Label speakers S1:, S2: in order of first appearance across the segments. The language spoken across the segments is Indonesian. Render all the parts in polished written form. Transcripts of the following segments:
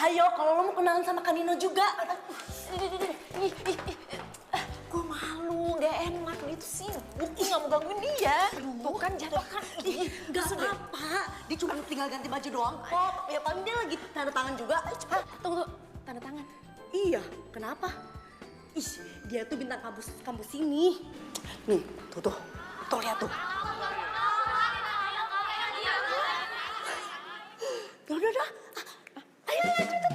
S1: Ayo, kalau lo mau kenalan sama Kanino juga.
S2: Gue malu, gak enak, dia tuh sibuk, gue gak mau gangguin dia. Tuh kan jatuh kan.
S1: Gak apa-apa, dia cuma tinggal ganti baju doang kok. Ya paling dia lagi tanda tangan juga. Ayo cepet.
S2: Tunggu, tanda tangan.
S1: Iya, kenapa? Ih, dia tuh bintang kampus ini. Nih, tuh. Tuh lihat tuh. Udah. Ayo, cepet.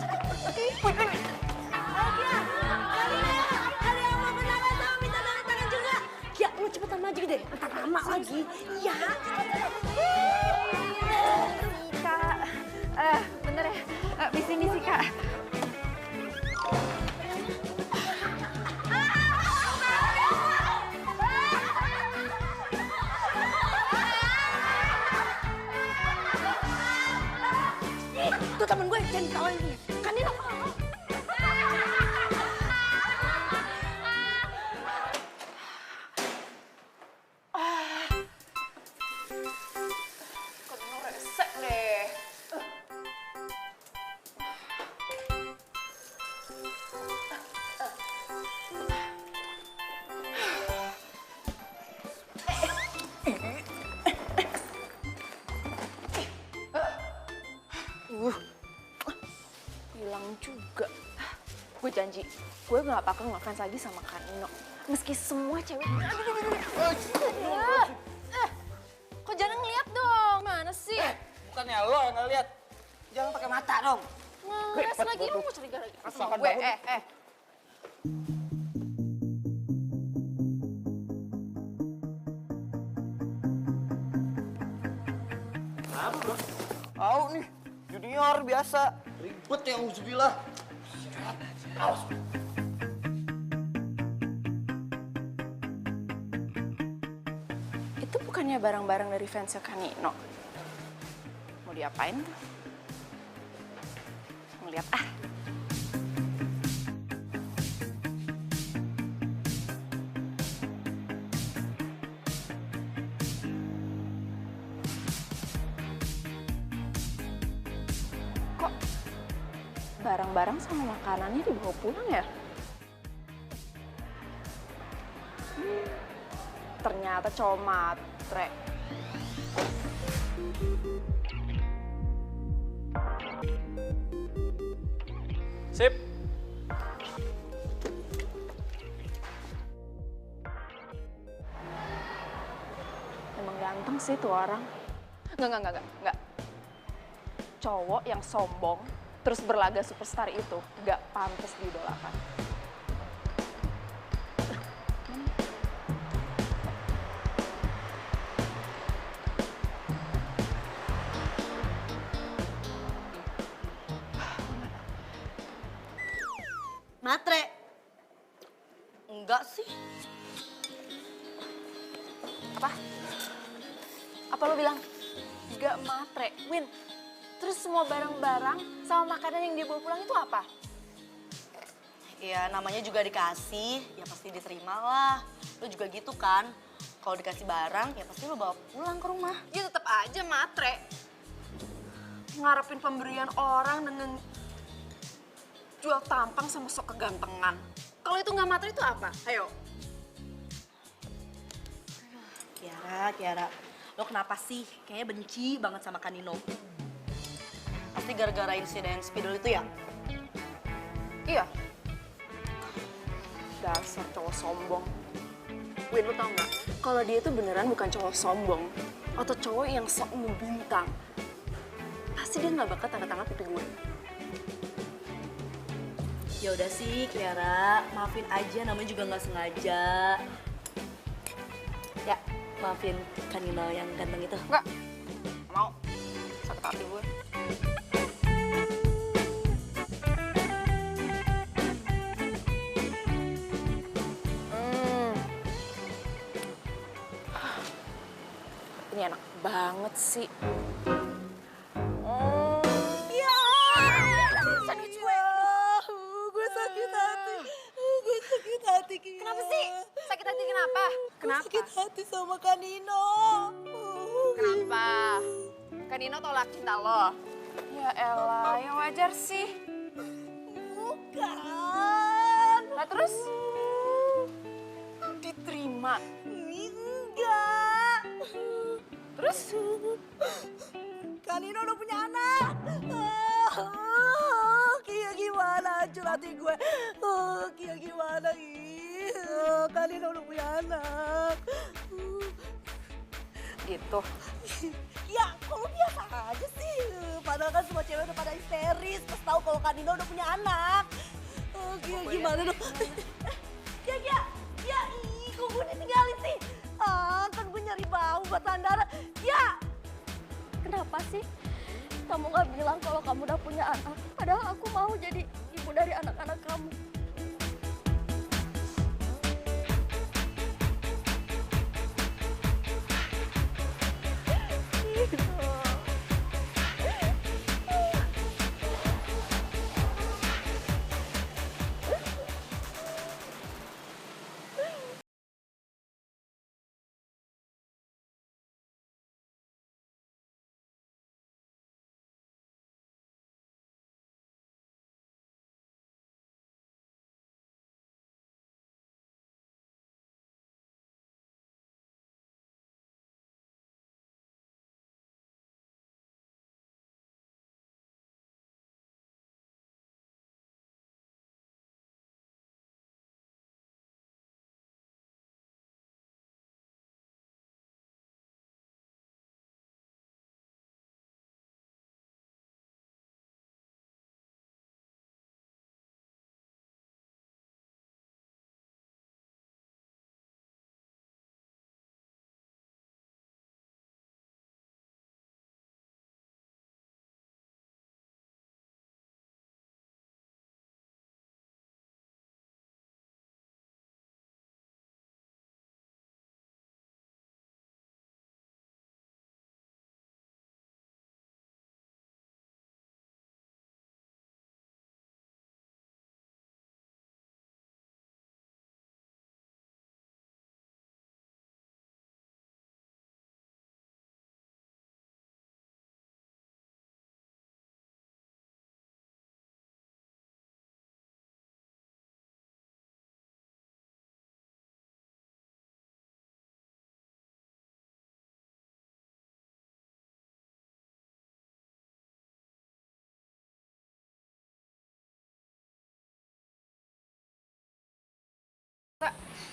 S1: Ada yang mau kenalan sama minta tanda tangan juga. Ya, lu cepetan maju deh. Ntar lama lagi. Iya.
S2: Kak, bener ya, misi Kak.
S1: Tuh temen gue, jangan ditawain dia. Kan dia apa?
S2: Kanino resek deh. Hilang juga. Gue janji, gue gak bakal ngefans lagi sama Kanino. Meski semua cewek... Kok jangan ngeliat dong, mana sih?
S3: Bukannya lo yang ngeliat. Jangan pakai mata dong.
S2: Ngeles lagi, lu mau curiga lagi sama
S3: Rasakan
S2: gue,
S3: banget. Apa bro? Tahu nih, junior biasa. Ribet ya, uzubillah. Awas.
S2: Itu bukannya barang-barang dari fansnya Kanino? Mau diapain tuh? Mau lihat ah. Kok barang-barang sama makanannya dibawa pulang ya? Ternyata cowok matre.
S3: Sip.
S2: Emang ganteng sih tuh orang. Enggak. Cowok yang sombong terus berlaga superstar itu nggak pantas diidolakan.
S1: Matre. Enggak sih.
S2: Apa lo bilang? Nggak matre, Win. Terus semua barang-barang sama makanan yang dia bawa pulang itu apa?
S1: Ya namanya juga dikasih, ya pasti diterima lah. Lo juga gitu kan. Kalau dikasih barang, ya pasti lo bawa pulang ke rumah.
S2: Ya tetap aja matre. Ngarepin pemberian orang dengan jual tampang sama sok kegantengan. Kalau itu nggak matre itu apa? Ayo.
S1: Kiara, lo kenapa sih? Kayaknya benci banget sama Kanino. Pasti gara-gara insiden spidol itu ya?
S2: Iya. Dasar cowok sombong. Win, lo tau nggak? Kalau dia itu beneran bukan cowok sombong atau cowok yang sok membintang, pasti dia nggak bakal tanda tangan pipi gue.
S1: Ya udah sih, Kiara, maafin aja, namanya juga nggak sengaja. Ya, maafin Kanino yang ganteng itu.
S2: Nggak mau. Sakit hati gue. Ini enak banget sih.
S1: Ya,
S2: Sandwich gue.
S1: gue sakit hati. Gue sakit hati, Kiara.
S2: Kenapa sih? Sakit hati kenapa? Kenapa?
S1: Sakit hati sama Kanino.
S2: Kenapa? Kanino tolak cinta lo? Ya elah, ya wajar sih.
S1: kan.
S2: Nah terus? Diterima?
S1: Enggak.
S2: Terus?
S1: Kak Nino udah punya anak. Kia gimana hancur hati gue. Kia gimana ih. Kak Nino udah punya anak.
S2: Gitu.
S1: Ya, kalau biasa aja sih. Padahal kan semua cewek udah pada histeris pas tahu kalau Kak Nino udah punya anak. Kia gimana dong? Kia, ih, kok gue ditinggalin sih? Kan gue nyari bau buat Andara. Kia,
S4: Kenapa sih kamu gak bilang kalau kamu udah punya anak? Padahal aku mau jadi ibu dari anak-anak kamu.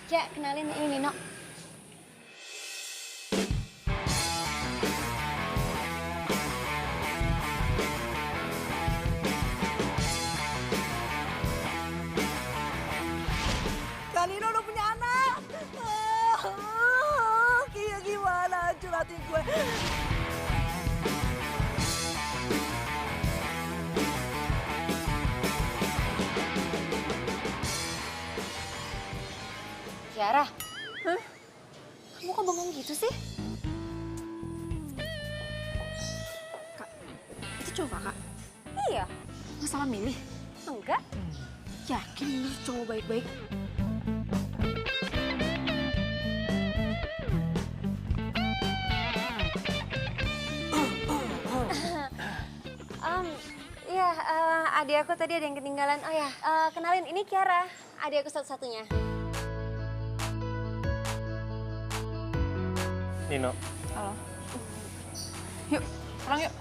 S4: Ya, kenalin ini Nino.
S1: Kak Nino udah punya anak. Kia gimana hancur hati gue.
S4: Kiara. Hah? Kamu kok bengong gitu sih?
S2: Kak, itu cowok kakak?
S4: Iya.
S2: Nggak salah milih?
S4: Enggak.
S2: Yakin bener cowok baik-baik?
S4: Iya, adik aku tadi ada yang ketinggalan. Oh ya, kenalin ini Kiara, adik aku satu-satunya.
S3: Nino.
S2: Halo. Yuk, pulang yuk.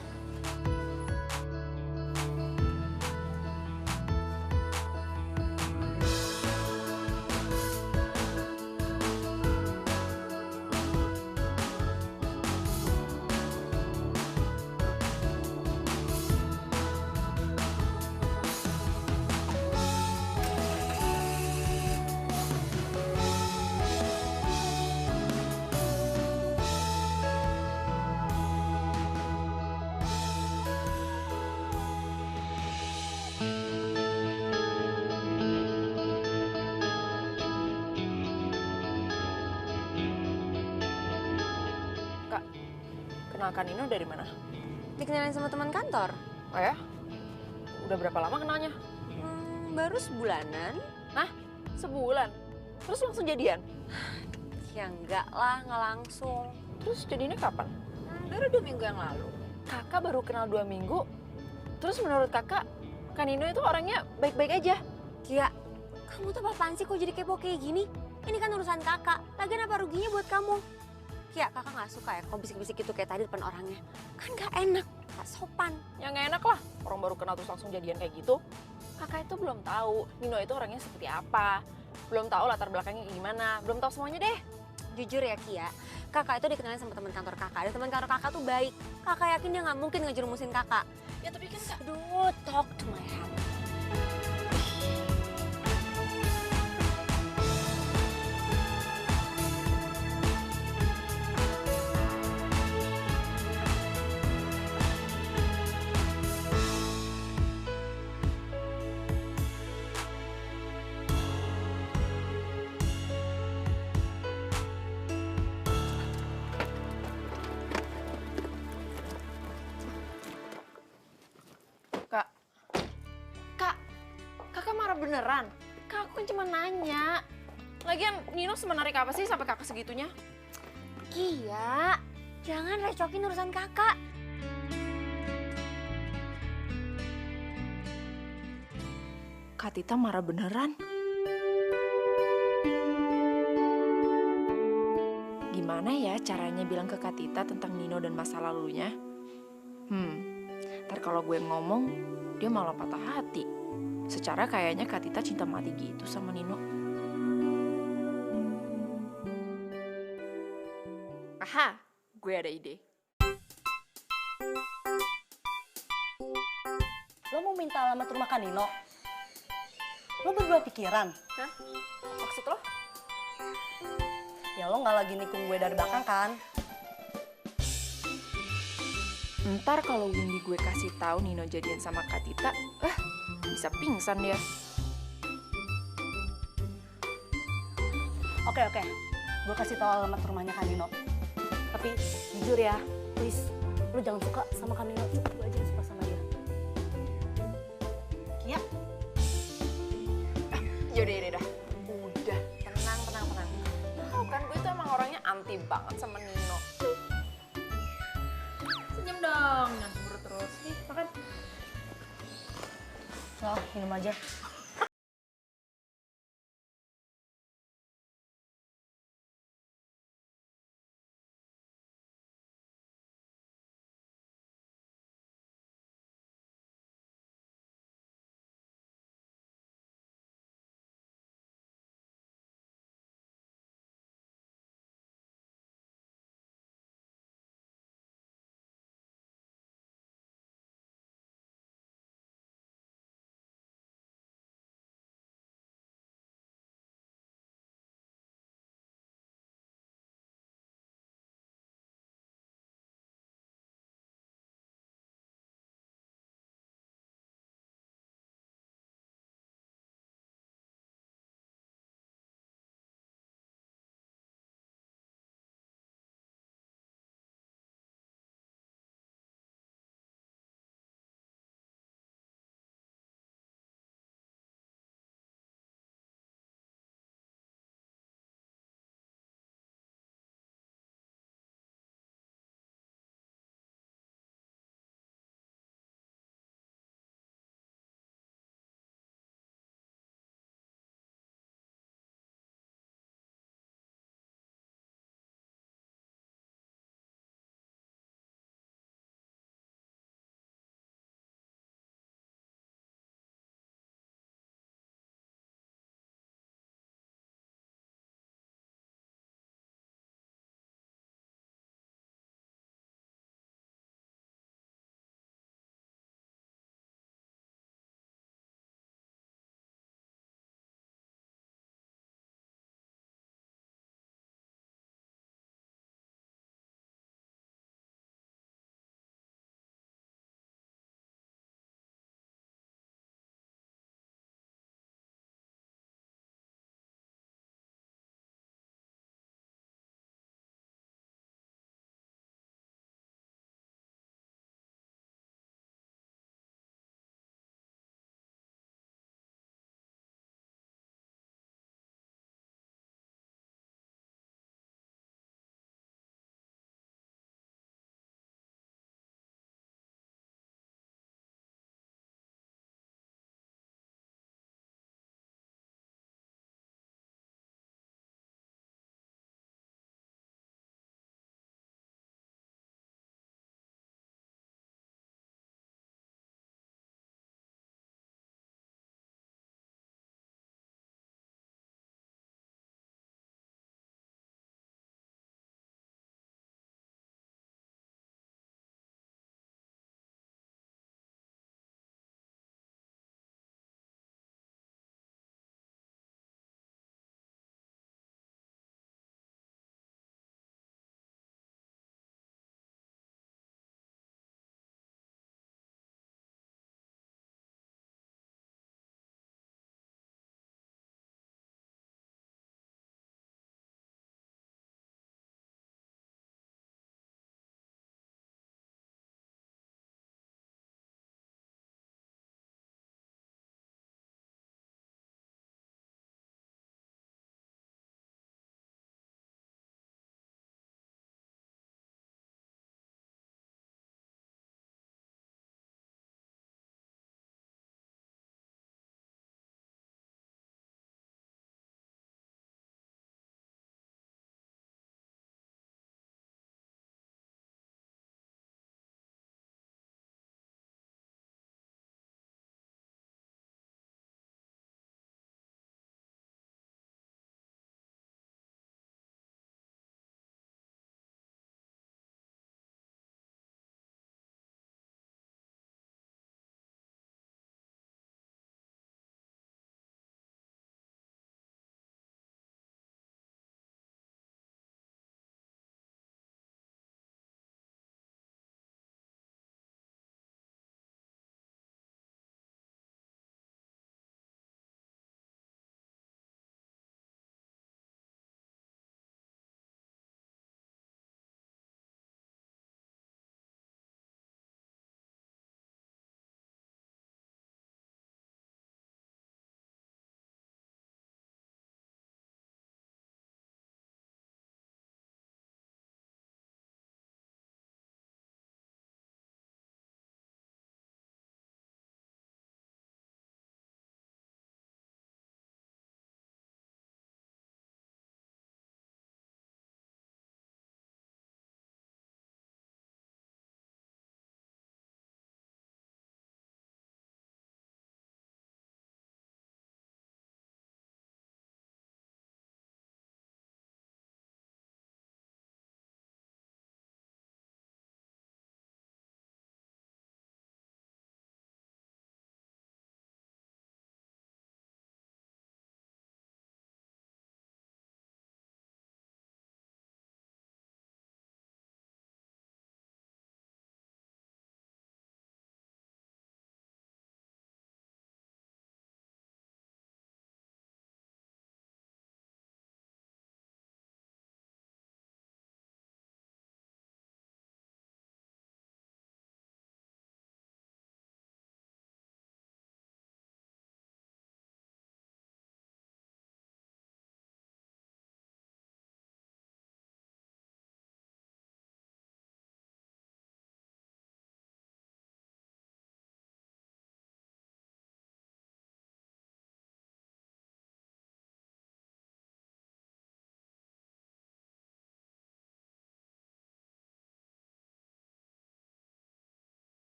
S2: Kak, kenal Kak Nino dari mana?
S4: Dikenalin sama teman kantor.
S2: Oh ya? Udah berapa lama kenalnya?
S4: Baru sebulanan.
S2: Hah? Sebulan? Terus langsung jadian?
S4: Ya enggak lah, nggak langsung.
S2: Terus jadinya kapan? Baru 2 minggu yang lalu. Kakak baru kenal 2 minggu, terus menurut kakak, Kak Nino itu orangnya baik-baik aja?
S5: Kia, kamu tuh apaan sih kok jadi kepo kayak gini? Ini kan urusan kakak, lagian apa ruginya buat kamu? Kia, kakak gak suka ya kalau bisik-bisik gitu kayak tadi depan orangnya. Kan gak enak, gak sopan.
S2: Ya nggak enak lah, orang baru kenal terus langsung jadian kayak gitu. Kakak itu belum tahu Nino itu orangnya seperti apa. Belum tahu latar belakangnya gimana, belum tahu semuanya deh.
S5: Jujur ya Kia, kakak itu dikenalin sama teman kantor kakak. Dan teman kantor kakak tuh baik. Kakak yakin dia gak mungkin ngejerumusin kakak.
S2: Ya tapi kan Kak,
S5: Aduh, talk to my heart.
S2: Kak, Kak, kakak marah beneran? Kak, aku kan cuma nanya. Lagian Nino semenarik apa sih sampai kakak segitunya?
S5: Kia, jangan recokin urusan kakak.
S2: Kak Tita marah beneran? Gimana ya caranya bilang ke Kak Tita tentang Nino dan masa lalunya? Ntar kalau gue ngomong, dia malah patah hati. Secara kayaknya Kak Tita cinta mati gitu sama Nino. Aha, gue ada ide.
S1: Lo mau minta alamat rumah Kanino? Lo berdua pikiran?
S2: Hah? Maksud lo?
S1: Ya lo nggak lagi nikung gue dari belakang kan?
S2: Ntar kalau Windy gue kasih tahu Nino jadian sama Kak Tita, bisa pingsan dia.
S1: Oke, gue kasih tahu alamat rumahnya Kanino. Tapi jujur ya, please, lo jangan suka sama Kanino. Cukup gue aja yang suka sama dia. Kia,
S2: Yaudah. Udah, tenang. Tahu kan gue tuh emang orangnya anti banget sama Nino. Senyum dong, jangan cemburu terus. Nih, makan.
S1: so minum aja.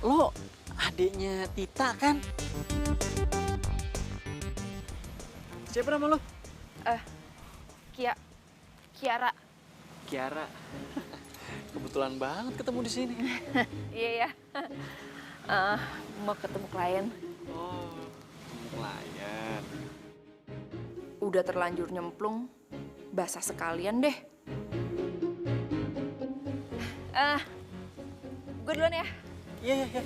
S3: Lo adiknya Tita kan? Siapa nama lo?
S2: Kiara.
S3: Kiara. Kebetulan banget ketemu di sini.
S2: Iya ya. Mau ketemu klien.
S3: Oh, klien.
S2: Udah terlanjur nyemplung, basah sekalian deh. Gue duluan ya.
S3: Iya, iya, iya.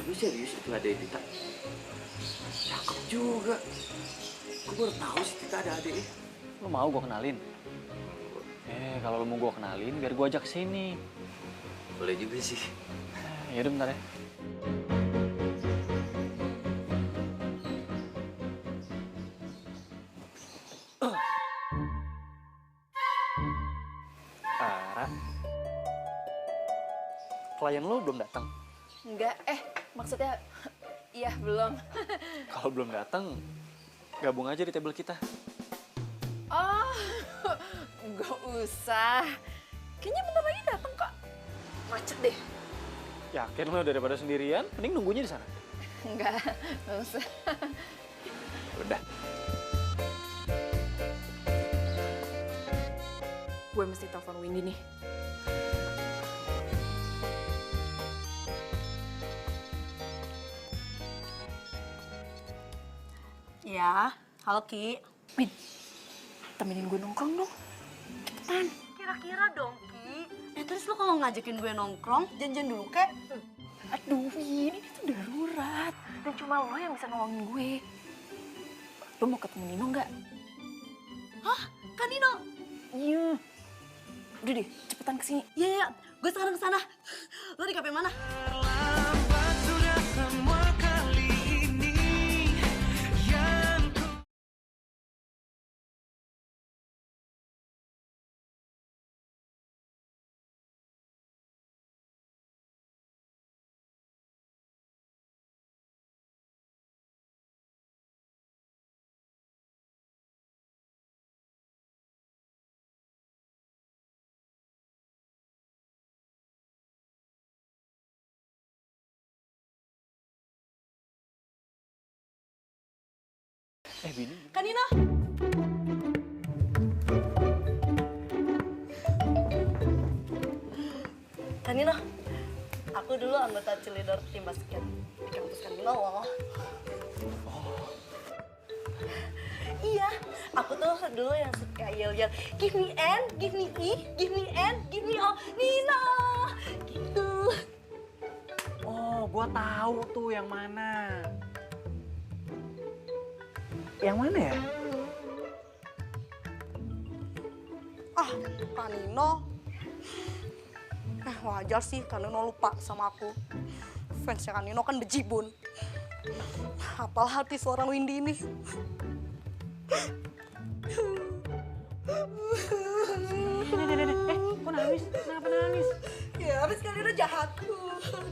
S3: Lu serius itu ada Tita? Cakep juga. Gue baru tahu sih Tita ada adiknya. Lu mau gue kenalin? Kalau lu mau gue kenalin, biar gue ajak ke sini. Boleh juga sih. Yaudah bentar ya. Ra, klien lo belum datang?
S2: Enggak, maksudnya iya belum.
S3: Kalau belum datang, gabung aja di table kita.
S2: Oh, nggak usah. Kayaknya bentar lagi datang kok. Macet deh.
S3: Yakin lo daripada sendirian, mending nunggunya di sana.
S2: Enggak usah.
S3: Udah.
S2: Gue mesti telepon Windy nih.
S1: Ya, halo Ki.
S2: Win, temenin gue nongkrong dong. Cepetan.
S1: Kira-kira dong Ki. Terus lo kalau ngajakin gue nongkrong, janjian dulu kek.
S2: Aduh, Win, ini tuh darurat. Dan cuma lo yang bisa nolongin gue. Lo mau ketemu Nino nggak?
S1: Hah? Kan Nino?
S2: Iya. Udah deh, cepetan kesini.
S1: Iya, iya. Gue sekarang kesana. Lo di kafe mana?
S3: Bini.
S1: Kan Nino? Kan Nino, aku dulu anggota cheerleader tim basket di kampus Kan Nino loh. Iya, aku tuh dulu yang suka yel-yel, give me N, give me E, give me N, give me O, Nino, gitu.
S3: Oh, gua tahu tuh yang mana. Yang mana ya?
S1: Kak Nino. Wajar sih Kak Nino lupa sama aku. Fansnya Kak Nino kan bejibun. Apal hati seorang Windy ini.
S3: Kok nangis? Kenapa nangis?
S1: Ya, habis Kak Nino jahat.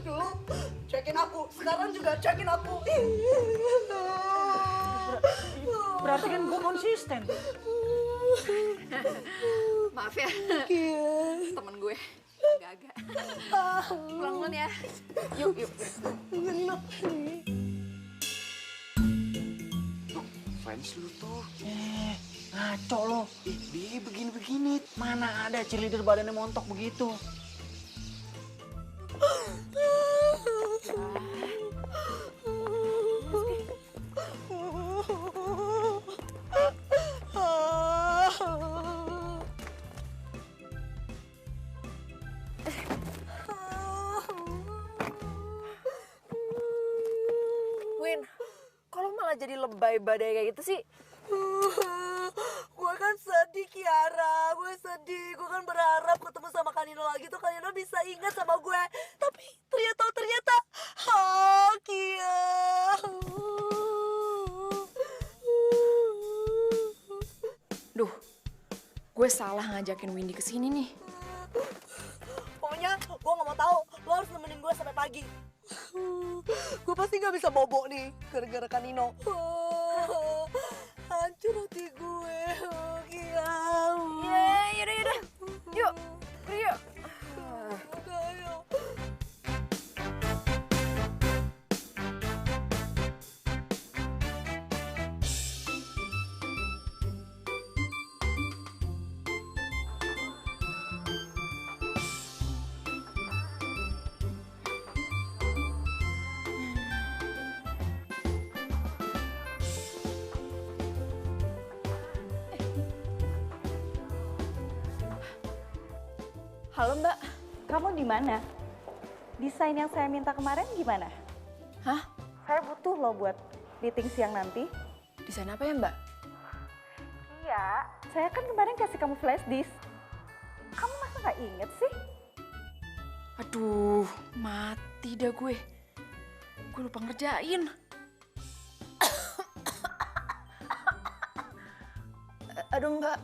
S1: Dulu cuekin aku, sekarang juga cuekin aku.
S3: Berarti kan gua konsisten.
S2: Maaf ya, temen gue. Agak-agak. Pulang duluan ya. Yuk, yuk.
S1: Nino.
S3: Fans lu tuh. Ngaco lo. Dia begini-begini. Mana ada cheerleader badannya montok begitu.
S2: Win, kalau malah jadi lebay badai kayak gitu sih?
S1: Gue kan sedih, Kiara. Gue sedih. Gue kan berharap ketemu sama Kanino lagi tuh Kanino bisa ingat sama gue. Tapi ternyata, Kia.
S2: salah ngajakin Windy ke sini nih?
S1: Pokoknya gue gak mau tahu. Lo harus nemenin gue sampai pagi. Gue pasti gak bisa bobo nih gara-gara Kak Nino. Hancur hati gue.
S2: Yaudah. Yuk, pergi yuk.
S1: Ayo.
S2: Halo Mbak.
S6: Kamu di mana? Desain yang saya minta kemarin gimana?
S2: Hah?
S6: Saya butuh loh buat meeting siang nanti.
S2: Desain apa ya Mbak?
S6: Iya. Saya kan kemarin kasih kamu flash disk. Kamu masa nggak inget sih?
S2: Aduh, mati dah gue. Gue lupa ngerjain. Aduh Mbak,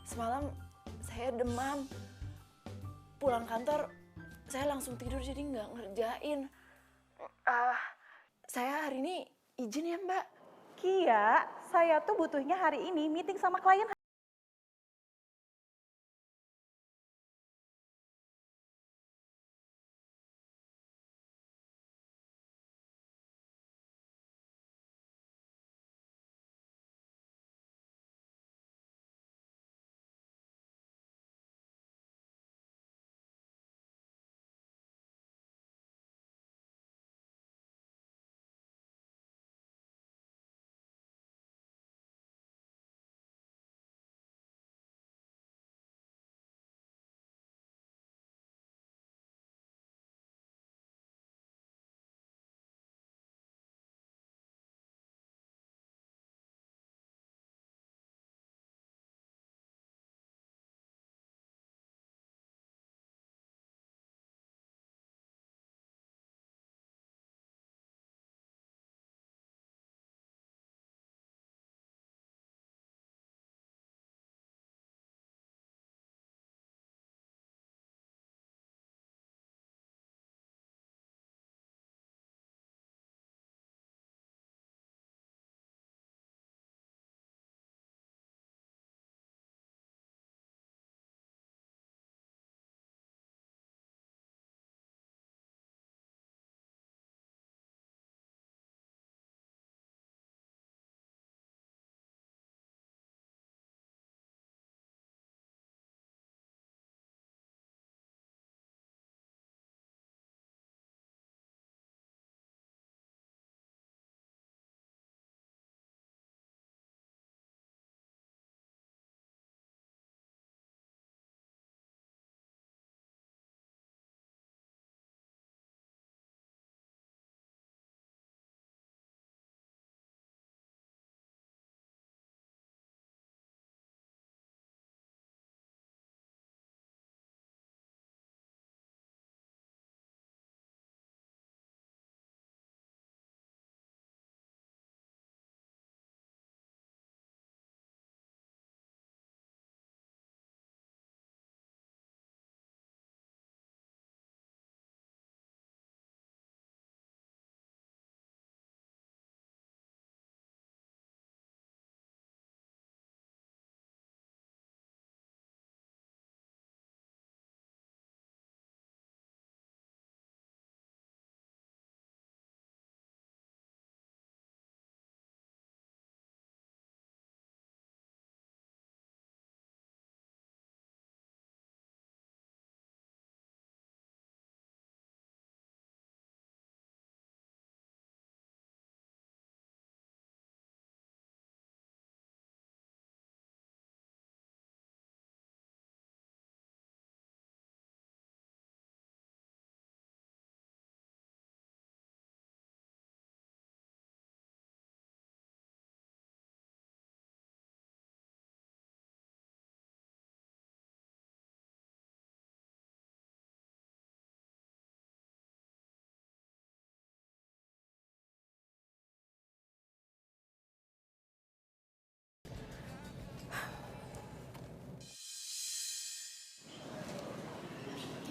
S2: semalam saya demam. Pulang kantor, saya langsung tidur jadi nggak ngerjain. Saya hari ini izin ya Mbak.
S6: Kia, saya tuh butuhnya hari ini meeting sama klien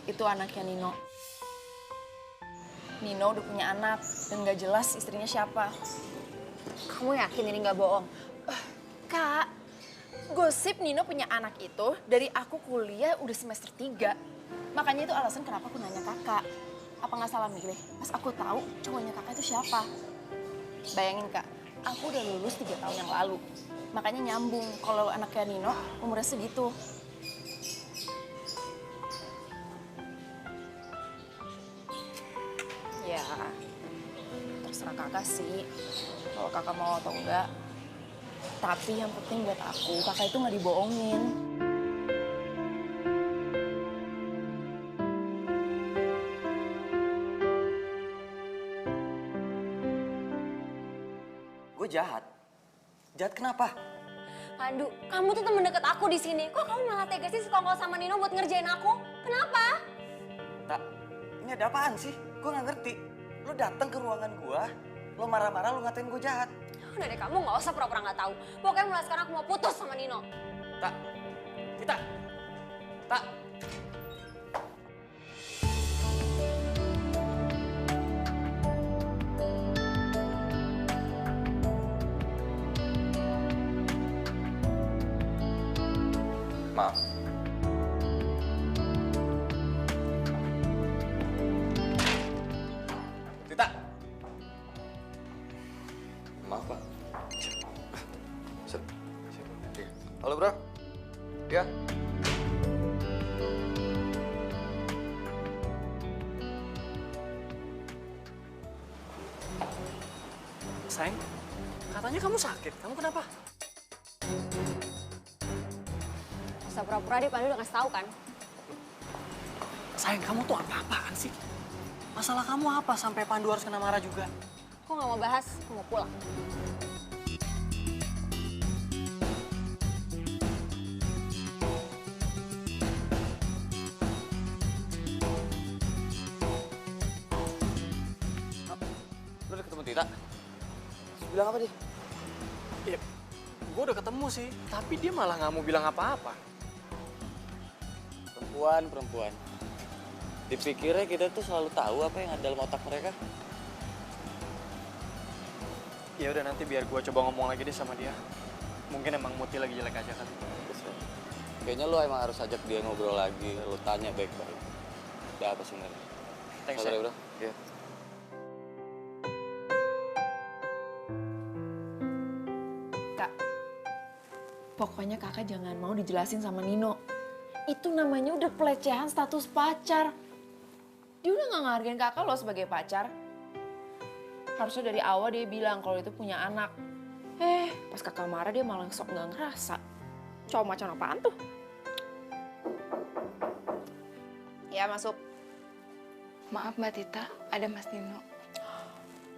S2: itu anaknya Nino. Nino udah punya anak dan gak jelas istrinya siapa.
S5: Kamu yakin ini nggak bohong?
S2: Kak, gosip Nino punya anak itu dari aku kuliah udah semester 3. Makanya itu alasan kenapa aku nanya kakak. Apa nggak salah milih? Pas aku tahu cowoknya kakak itu siapa. Bayangin kak, aku udah lulus 3 tahun yang lalu. Makanya nyambung kalau anaknya Nino umurnya segitu. Ya, terserah kakak sih. Kalau kakak mau atau enggak. Tapi yang penting buat aku, kakak itu nggak dibohongin.
S3: Gue jahat. Jahat kenapa?
S5: Pandu, kamu tuh temen deket aku di sini. Kok kamu malah tega sih sekongkol sama Nino buat ngerjain aku? Kenapa?
S3: Tak, ini ada apaan sih? Gue nggak ngerti. Lo datang ke ruangan gue, lo marah-marah, lo ngatain gue jahat.
S5: Udah deh, kamu nggak usah pura-pura nggak tahu. Pokoknya mulai sekarang aku mau putus sama Nino.
S3: Tak, Tita, tak. Maaf. Tita. Maaf, Pak. Halo, Bro. Ya.
S7: Sayang, katanya kamu sakit. Kamu kenapa?
S5: Usah pura-pura deh, Pandu udah ngasih tahu kan?
S7: Sayang, kamu tuh apa-apaan sih? Masalah kamu apa sampai Pandu harus kena marah juga?
S5: Aku nggak mau bahas, aku mau pulang.
S3: Lo udah ketemu Tita? Bilang apa dia?
S7: Iya, gue udah ketemu sih. Tapi dia malah nggak mau bilang apa-apa.
S3: Perempuan. Dipikirnya kita tuh selalu tahu apa yang ada dalam otak mereka.
S7: Ya udah, nanti biar gue coba ngomong lagi deh sama dia. Mungkin emang Muti lagi jelek aja kan.
S3: Kayaknya lo emang harus ajak dia ngobrol lagi. Lo tanya baik-baik. Ada apa sebenarnya?
S7: Thanks,
S3: Sabar
S7: ya.
S3: ya, Bro. Iya.
S2: Kak, pokoknya kakak jangan mau dijelasin sama Nino. Itu namanya udah pelecehan status pacar. Dia udah gak ngehargain kakak loh sebagai pacar. Harusnya dari awal dia bilang kalau itu punya anak. Pas kakak marah dia malah sok gak ngerasa. Cowok macam apaan tuh? Ya, masuk.
S8: Maaf Mbak Tita, ada Mas Nino.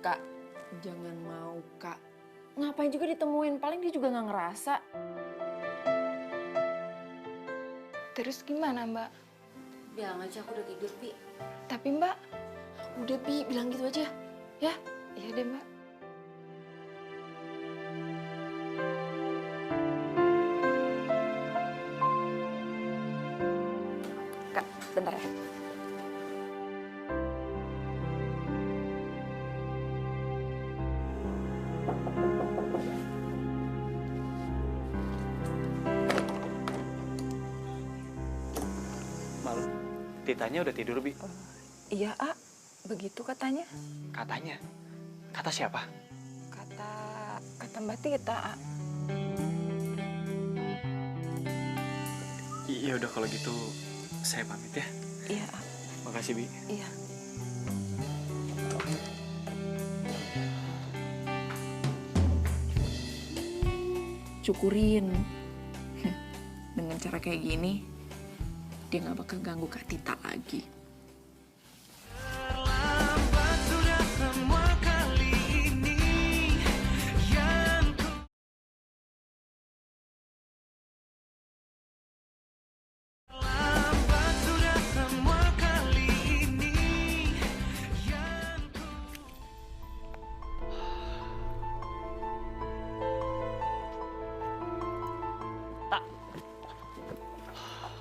S2: Kak, jangan mau, Kak. Ngapain juga ditemuin, paling dia juga gak ngerasa.
S8: Terus gimana Mbak?
S5: Bilang aja aku udah tidur, Pi.
S8: Tapi Mbak,
S2: Udah, Pi, bilang gitu aja. Ya,
S8: iya deh Mbak.
S2: Kak, bentar ya.
S7: Malu. Titanya udah tidur, Bi.
S8: Iya, A. Begitu katanya.
S7: Katanya. Kata siapa?
S8: Kata Mbak Tita, A.
S7: Iya udah, kalau gitu saya pamit ya.
S8: Iya, A.
S7: Makasih, Bi.
S8: Iya.
S2: Syukurin. Dengan cara kayak gini, dia gak bakal ganggu Kak Tita lagi.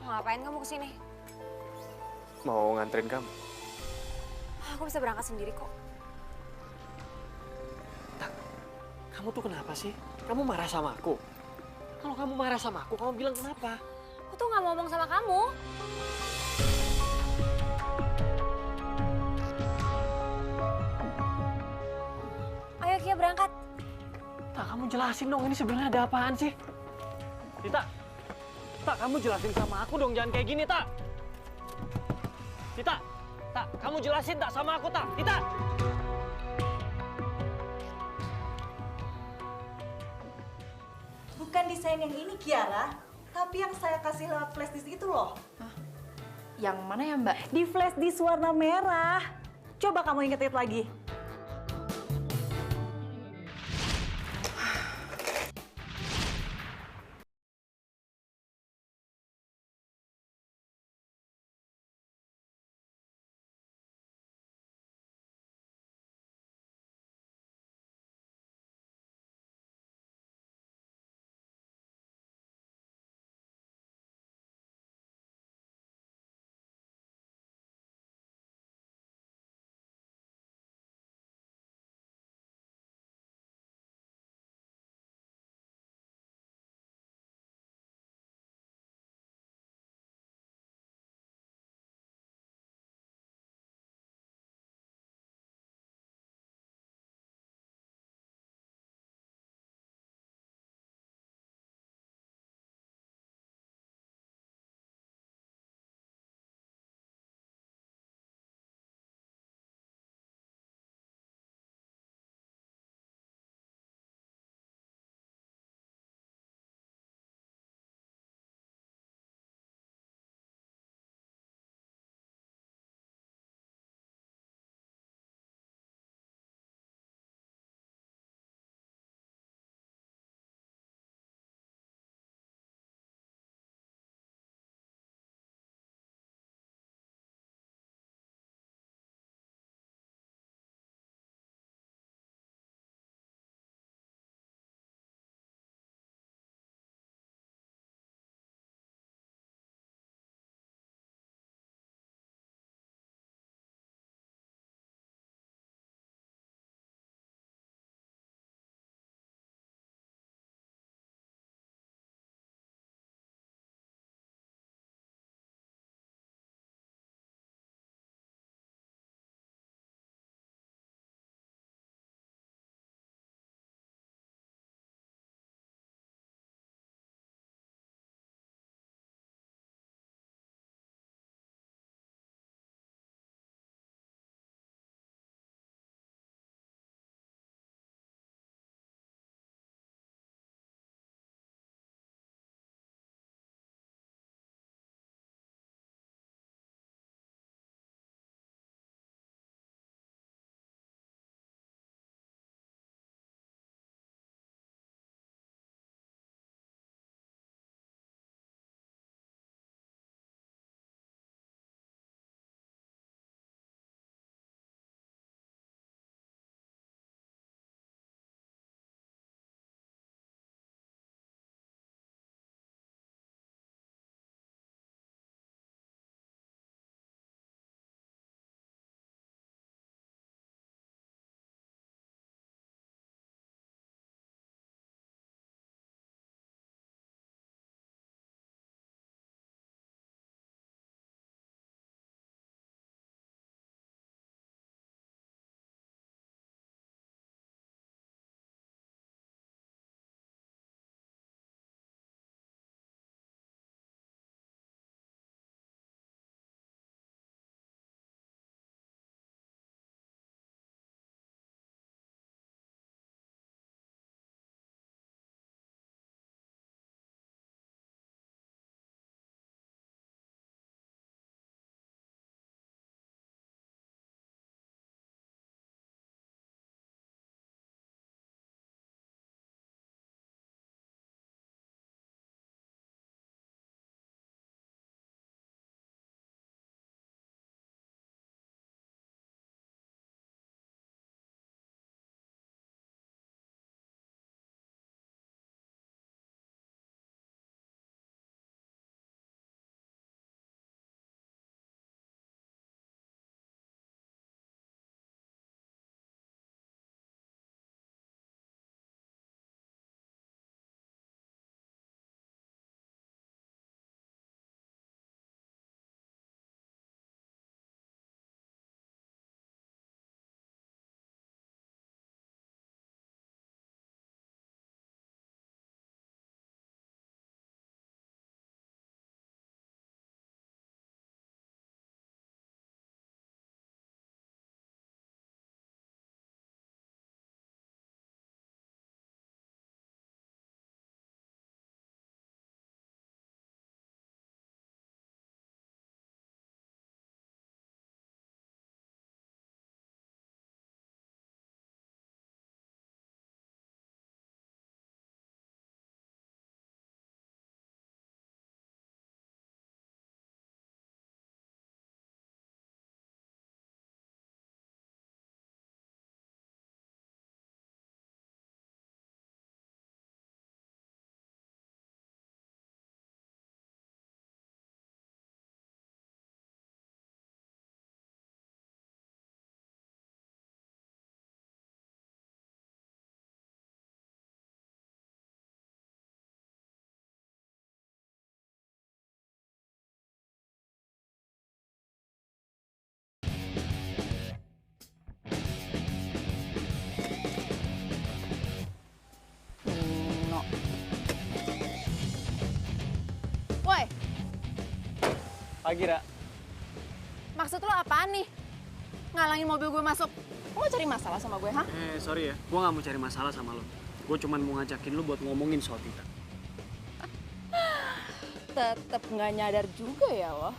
S5: Ngapain kamu kesini?
S7: mau nganterin kamu.
S5: Aku bisa berangkat sendiri kok.
S7: Tak, kamu tuh kenapa sih? Kamu marah sama aku? Kalau kamu marah sama aku, kamu bilang kenapa?
S5: Aku tuh nggak mau ngomong sama kamu. Ayo Kia berangkat.
S7: Tak, kamu jelasin dong ini sebenarnya ada apaan sih? Tita, Tak, kamu jelasin sama aku dong, jangan kayak gini, Tak. Tita, Tak, kamu jelasin Tak sama aku, Tak. Tita.
S1: Bukan desain yang ini, Kiara. Tapi yang saya kasih lewat flash disk itu loh.
S2: Yang mana ya Mbak?
S1: Di flash disk warna merah. Coba kamu inget-inget lagi.
S7: Pagi, Ra.
S2: Maksud lo apaan nih? Ngalangin mobil gue masuk. Lo cari masalah sama gue, ha?
S7: Sorry ya. Gue gak mau cari masalah sama lo. Gue cuma mau ngajakin lo buat ngomongin soal Tita.
S2: Tetep nggak nyadar juga ya lo.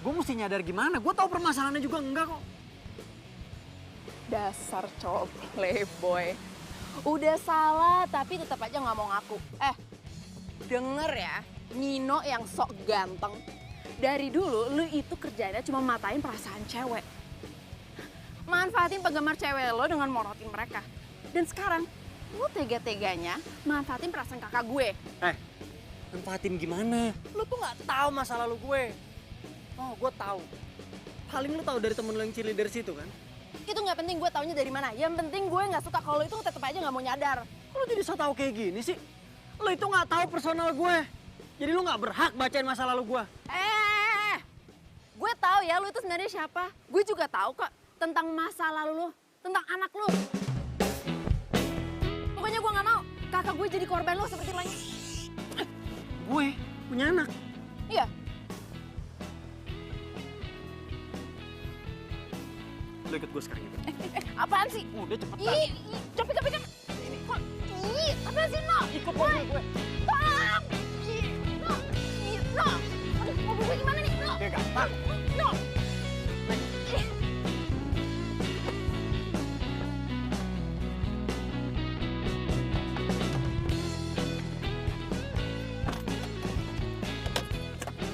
S7: Gue mesti nyadar gimana? Gue tahu permasalahannya juga enggak kok.
S2: Dasar cowok playboy. Udah salah tapi tetap aja nggak mau ngaku. Denger ya, Nino yang sok ganteng. Dari dulu lu itu kerjanya cuma matain perasaan cewek. Manfaatin penggemar cewek lo dengan morotin mereka. Dan sekarang lu tega-teganya manfaatin perasaan kakak gue.
S7: Manfaatin gimana? Lu tuh nggak tahu masa lalu gue. Oh, gue tahu. Paling lu tahu dari temen lu yang cheerleader situ kan?
S2: Itu nggak penting gue taunya dari mana. Yang penting gue nggak suka kalau itu tetap aja nggak mau nyadar.
S7: Lu jadi so tau kayak gini sih? Lu itu nggak tahu personal gue. Jadi lu nggak berhak bacain masa lalu gue.
S2: Gue tahu ya lu itu sebenarnya siapa. Gue juga tahu kok tentang masa lalu lu, tentang anak lu. Pokoknya gue nggak mau kakak gue jadi korban lu seperti lainnya.
S7: Gue punya anak.
S2: Iya.
S7: Lu ikut gue sekarang gitu.
S2: Apaan sih?
S7: Udah cepetan.
S2: Capek. Ini kok? Apaan sih, No?
S7: Ikut mobil gue.
S2: Tolong! No! Aduh, mobil gue gimana nih, No?
S7: Ya gampang.
S2: No!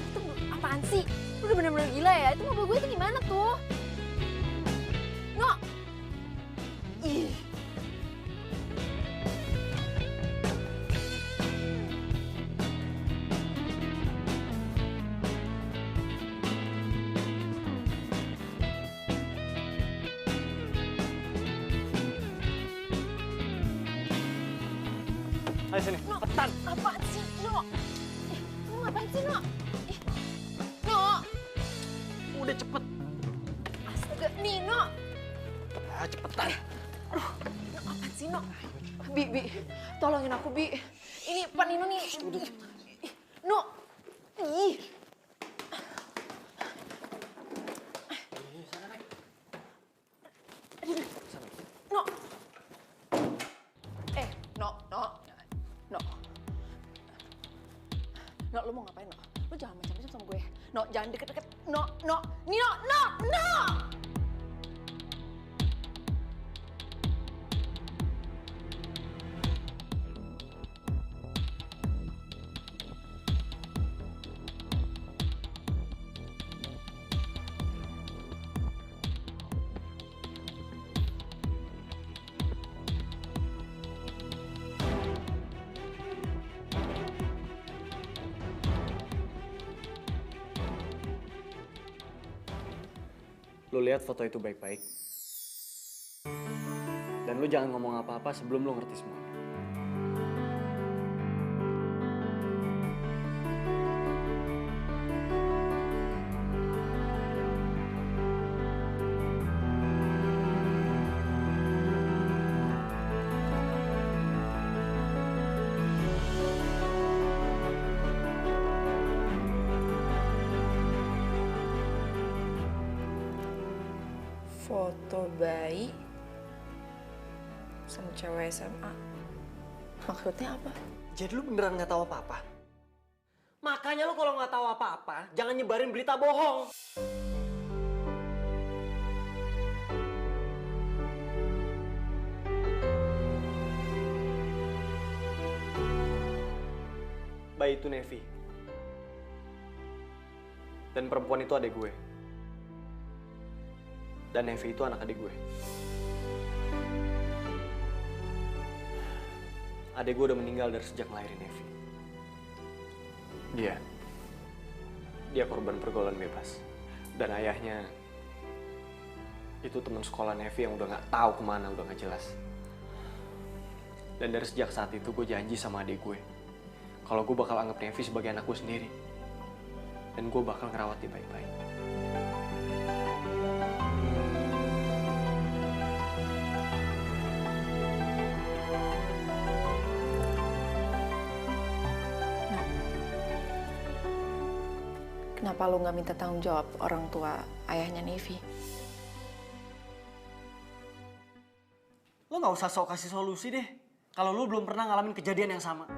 S2: Itu apaan sih? Lu udah bener-bener gila ya? Itu mobil gue itu gimana tuh? No! Ih.
S7: Ayo sini,
S2: No,
S7: cepetan.
S2: apaan sih, No? Lu ngapain sih, No? No!
S7: Udah cepet.
S2: Astaga, Nino!
S7: Cepetan.
S2: No, apaan sih, No? Bi, tolongin aku, Bi. Ini Pak Nino nih. No! Ih! No! No. No, lu mau ngapain, No? Lu jangan macam-macam sama gue. No, jangan deket-deket. No. Nino, no!
S7: Lu lihat foto itu baik-baik. Dan lu jangan ngomong apa-apa sebelum lu ngerti semuanya.
S2: Foto bayi sama cewek SMA. Maksudnya apa?
S7: Jadi lu beneran nggak tahu apa-apa? Makanya lu kalau nggak tahu apa-apa, jangan nyebarin berita bohong. Bayi itu Nevi. Dan perempuan itu adik gue. Dan Nevi itu anak adik gue. Adik gue udah meninggal dari sejak ngelahirin Nevi. Dia korban pergaulan bebas. Dan ayahnya itu teman sekolah Nevi yang udah nggak tahu kemana, udah nggak jelas. Dan dari sejak saat itu gue janji sama adik gue, kalau gue bakal anggap Nevi sebagai anak gue sendiri. Dan gue bakal ngerawat dia baik-baik.
S2: kenapa lo nggak minta tanggung jawab orang tua ayahnya Nevi?
S3: Lo nggak usah sok kasih solusi deh. Kalau lo belum pernah ngalamin kejadian yang sama.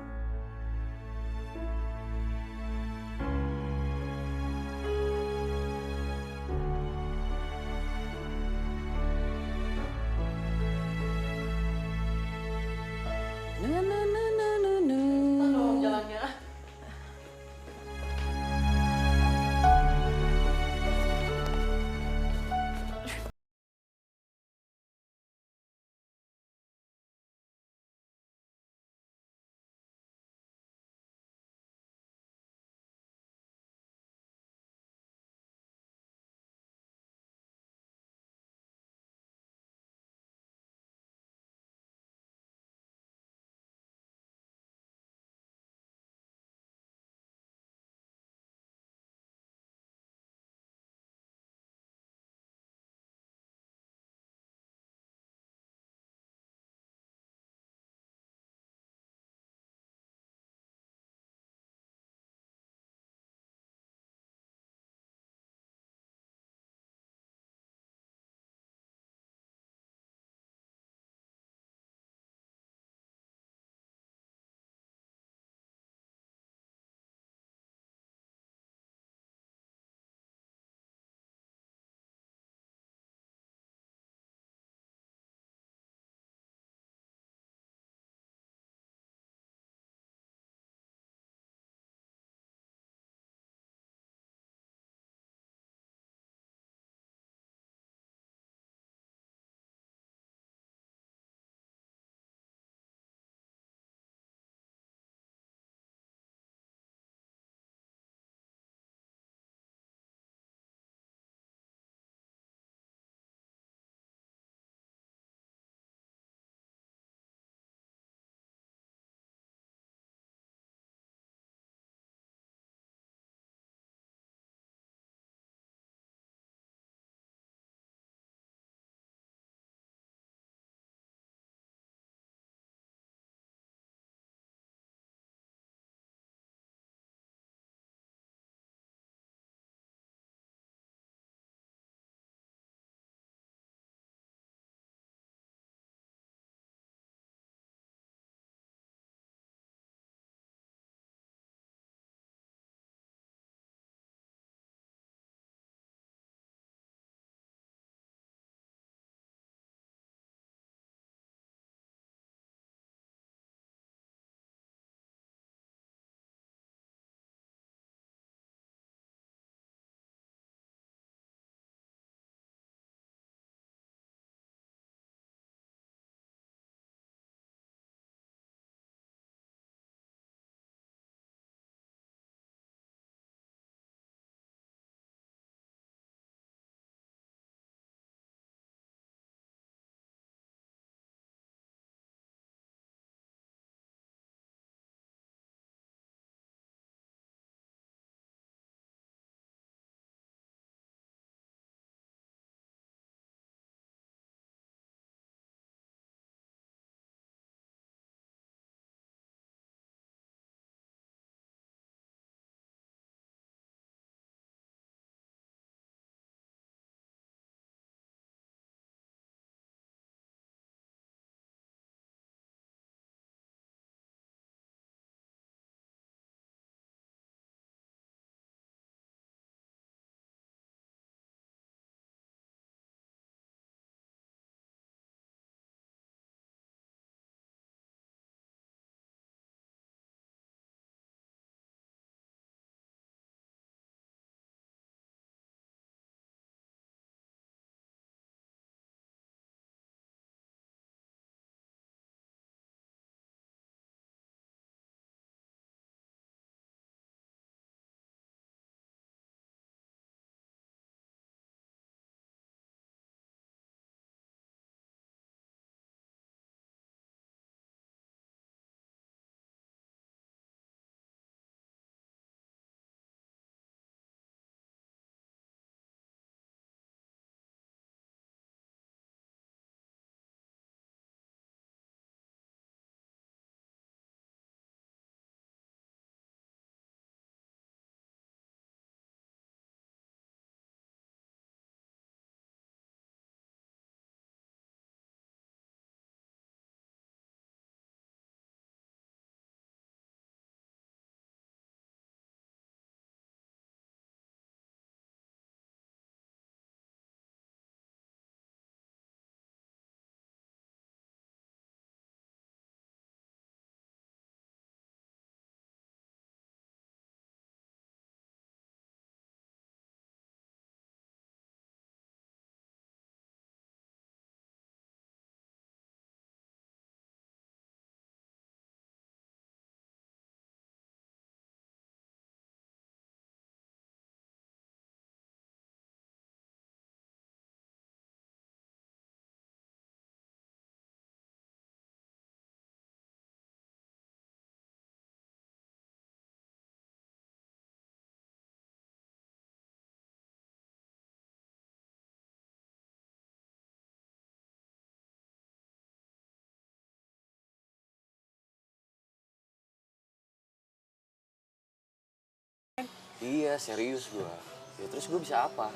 S3: Iya, serius gua. Ya terus gua bisa apa?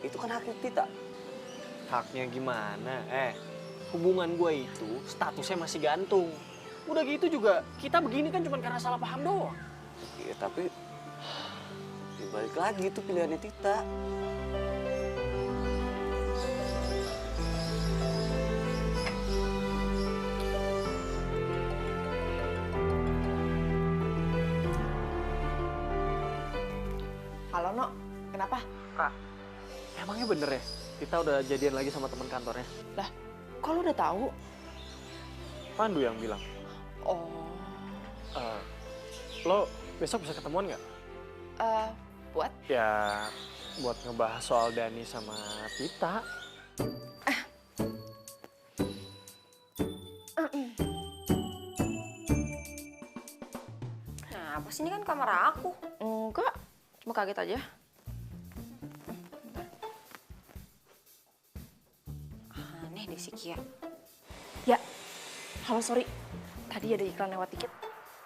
S3: Itu kan hak Tita.
S7: Haknya gimana? Hubungan gue itu statusnya masih gantung. Udah gitu juga kita begini kan cuma karena salah paham doang.
S3: Iya, tapi ya balik lagi itu pilihannya Tita.
S2: Halo, No. Kenapa?
S7: Kak, emangnya bener ya? Kita udah jadian lagi sama teman kantornya.
S2: Lah, kok lu udah tahu?
S7: Pandu yang bilang.
S2: Oh,
S7: Lo besok bisa ketemuan nggak?
S2: buat?
S7: Ya, buat ngebahas soal Dani sama Tita.
S5: Nah, apa sih, ini kan kamar aku.
S2: Enggak, cuma kaget aja.
S5: Aneh deh si Kia.
S2: Ya, halo sorry. Tadi ada iklan lewat dikit.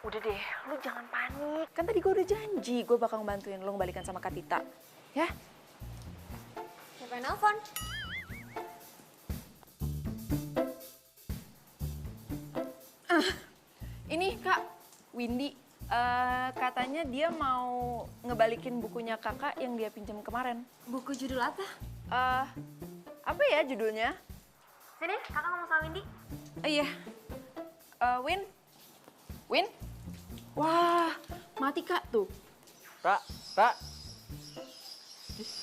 S2: Udah deh, lu jangan panik. Kan tadi gue udah janji gue bakal ngebantuin lu ngebalikan sama Kak Tita. Ya?
S5: Siapa yang nelfon?
S2: Ini Kak, Windy. Katanya dia mau ngebalikin bukunya kakak yang dia pinjam kemarin.
S5: Buku judul apa?
S2: Apa ya judulnya?
S5: Sini, kakak ngomong sama Windy.
S2: Iya. Win? Win? Wah, mati Kak tuh.
S7: Kak.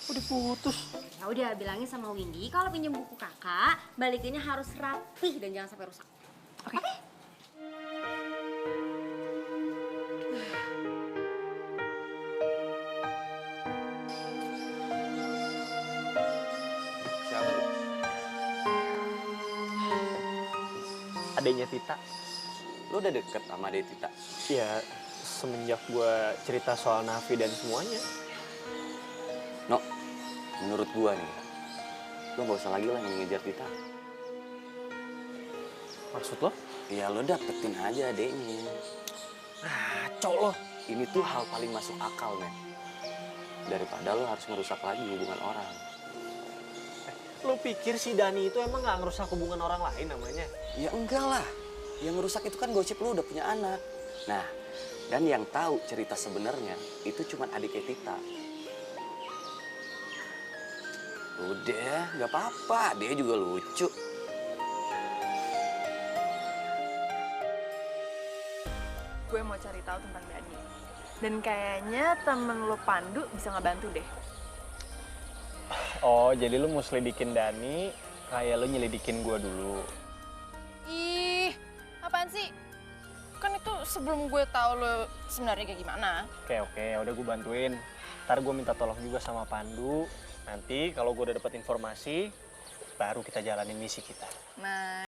S7: Udah putus.
S5: Ya udah, bilangin sama Windy kalau pinjam buku kakak, balikinnya harus rapih dan jangan sampai rusak.
S2: Oke.
S3: Siapa tuh?
S7: Adanya Tita.
S3: Lo udah deket sama adek Tita?
S7: Ya, semenjak gue cerita soal Nafi dan semuanya.
S3: No, menurut gua nih, lo gak usah lagi lah ngejar Tita.
S7: Maksud lo?
S3: Ya lo dapetin aja adeknya.
S7: Ngaco lo.
S3: Ini tuh hal paling masuk akal, men. Daripada lo harus ngerusak lagi hubungan orang.
S7: Lo pikir si Dani itu emang gak ngerusak hubungan orang lain namanya?
S3: Ya enggak lah. Yang ngerusak itu kan gosip lo udah punya anak. Nah, dan yang tahu cerita sebenarnya itu cuma adiknya Tita. Udah, nggak apa-apa. Dia juga lucu.
S2: Gue mau cari tahu tentang Dani. Dan kayaknya temen lo Pandu bisa ngebantu deh.
S7: Oh, jadi lo mau selidikin Dani kayak lo nyelidikin gue dulu.
S2: Ih, apaan sih? Kan itu sebelum gue tahu lo sebenarnya kayak gimana.
S7: Oke, udah gue bantuin. Ntar gue minta tolong juga sama Pandu. Nanti kalau gue udah dapat informasi, baru kita jalanin misi kita.
S2: Nah,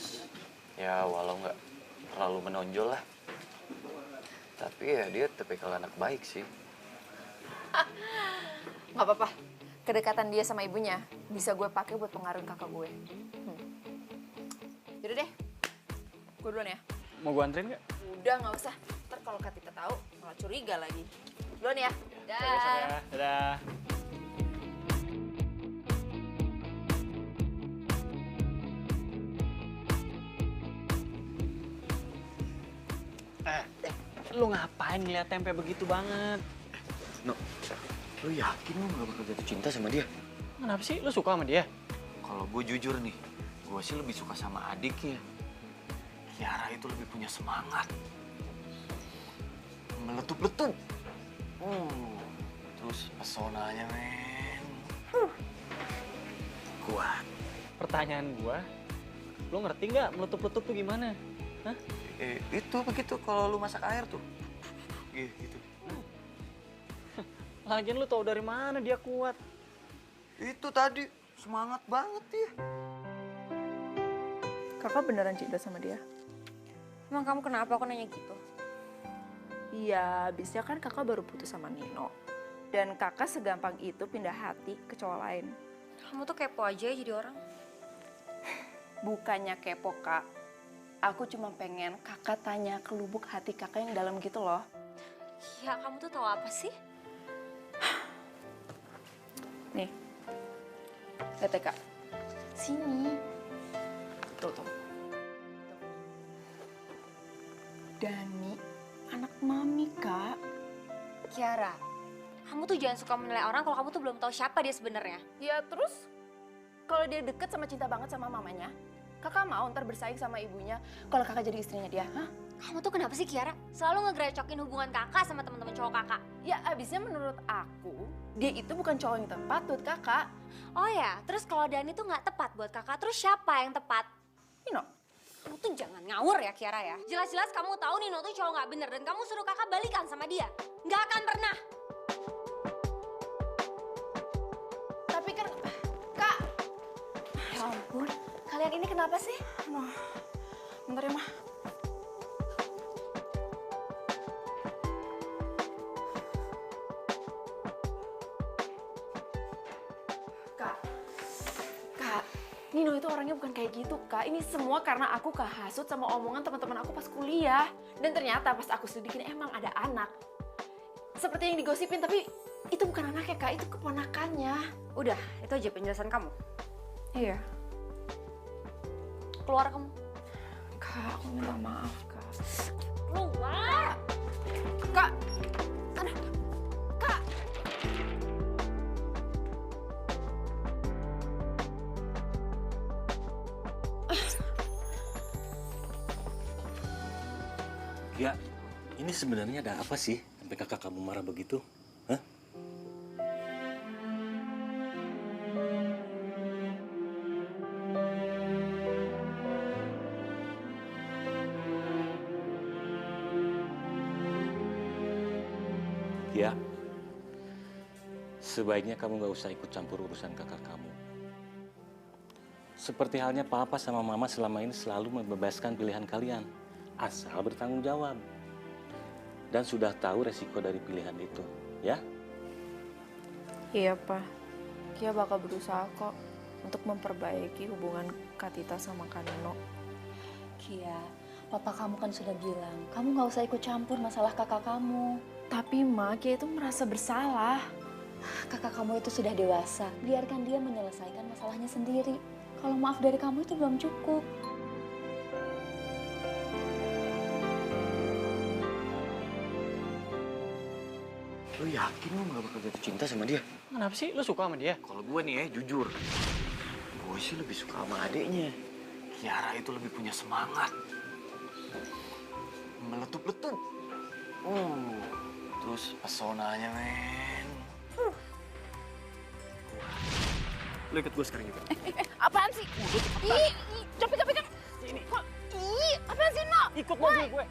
S3: bagus. Ya walau nggak terlalu menonjol lah. Tapi ya dia tipikal anak baik sih.
S2: Nggak apa-apa. Kedekatan dia sama ibunya bisa gue pakai buat pengaruhin kakak gue. Yaudah deh, gue duluan ya.
S7: Mau gue anterin nggak?
S2: Udah, nggak usah. Ntar kalau Kak Tita tahu, malah curiga lagi. Duluan ya.
S7: Besok ya. Dadah. Lu ngapain ngeliat tempe begitu banget?
S3: No, lu yakin lu gak bakal jatuh cinta sama dia?
S7: Kenapa sih? Lu suka sama dia?
S3: Kalau gue jujur nih, gue sih lebih suka sama adiknya. Kiara itu lebih punya semangat. Meletup-letup. Terus pesonanya, men. Kuat.
S7: Pertanyaan gua, lu ngerti nggak meletup-letup tuh gimana? Hah?
S3: Itu begitu kalau lu masak air tuh. Gitu.
S7: Lagian lu tahu dari mana dia kuat?
S3: Itu tadi semangat banget ya.
S6: Kakak beneran cinta sama dia?
S5: Emang kamu kenapa aku nanya gitu?
S6: Iya, abisnya kan kakak baru putus sama Nino. Dan kakak segampang itu pindah hati ke cowok lain.
S5: Kamu tuh kepo aja ya jadi orang.
S6: Bukannya kepo, Kak. Aku cuma pengen kakak tanya ke lubuk hati kakak yang dalam gitu loh.
S5: Ya, kamu tuh tahu apa sih?
S6: Nih, lihat ya, Kak.
S2: Sini.
S6: Tuh. Dani, anak mami, Kak.
S5: Kiara, kamu tuh jangan suka menilai orang kalau kamu tuh belum tahu siapa dia sebenarnya.
S2: Ya terus, kalau dia deket sama cinta banget sama mamanya, kakak mau ntar bersaing sama ibunya kalau kakak jadi istrinya dia, hah?
S5: Kamu tuh kenapa sih Kiara? Selalu ngegerecokin hubungan kakak sama teman-teman cowok kakak.
S2: Ya abisnya menurut aku, dia itu bukan cowok yang tepat buat kakak.
S5: Oh ya, terus kalau Dani tuh nggak tepat buat kakak, terus siapa yang tepat?
S2: Nino,
S5: Kamu tuh jangan ngawur ya Kiara ya. Jelas-jelas kamu tahu Nino tuh cowok nggak bener dan kamu suruh kakak balikan sama dia. Nggak akan pernah.
S2: tapi kan, Kak. Ya ampun, kalian ini kenapa sih?
S6: Bentar ya, Mah.
S2: Kak, Nino itu orangnya bukan kayak gitu, Kak. Ini semua karena aku kehasut sama omongan teman-teman aku pas kuliah. Dan ternyata pas aku selidikin emang ada anak. Seperti yang digosipin, tapi itu bukan anaknya, Kak. Itu keponakannya.
S5: Udah, itu aja penjelasan kamu.
S6: Iya.
S5: Keluar kamu.
S6: Kak, aku minta maaf, Kak.
S5: Keluar!
S2: Kak, aduh, Kak.
S9: Ya, ini sebenarnya ada apa sih sampai kakak kamu marah begitu? Hah? Ya, sebaiknya kamu nggak usah ikut campur urusan kakak kamu. Seperti halnya papa sama mama selama ini selalu membebaskan pilihan kalian. Asal bertanggung jawab. Dan sudah tahu resiko dari pilihan itu, ya?
S6: Iya, Pak. Kia bakal berusaha kok untuk memperbaiki hubungan Kak Tita sama Kak Nino.
S1: Kia, papa kamu kan sudah bilang, kamu nggak usah ikut campur masalah kakak kamu.
S6: Tapi Ma, Kia itu merasa bersalah.
S1: Kakak kamu itu sudah dewasa, biarkan dia menyelesaikan masalahnya sendiri. Kalau maaf dari kamu itu belum cukup.
S3: Lu yakin lu gak bakal jatuh cinta sama dia?
S7: Kenapa sih? Lu suka sama dia?
S3: Kalau gue nih ya, jujur. Gue sih lebih suka sama adiknya. Kiara itu lebih punya semangat. Meletup-letup. Terus pesonanya, men.
S7: Lu ikut gue sekarang juga.
S2: Apaan sih? Ih, capek-capek kan.
S7: Ini.
S2: Ih, apaan sih, No?
S7: Ikut mobil gue.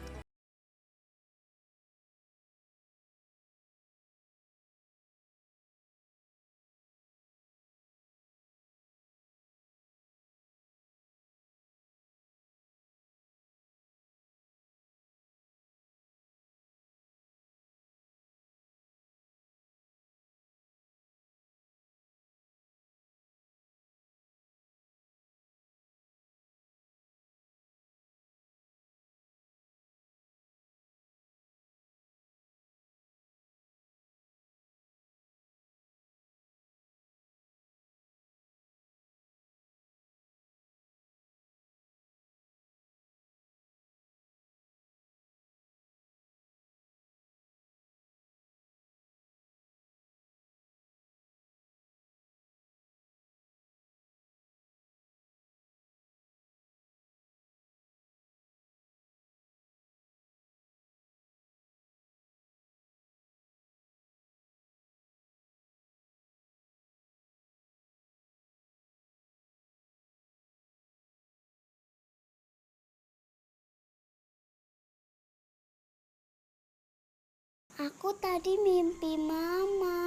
S10: Aku tadi mimpi Mama.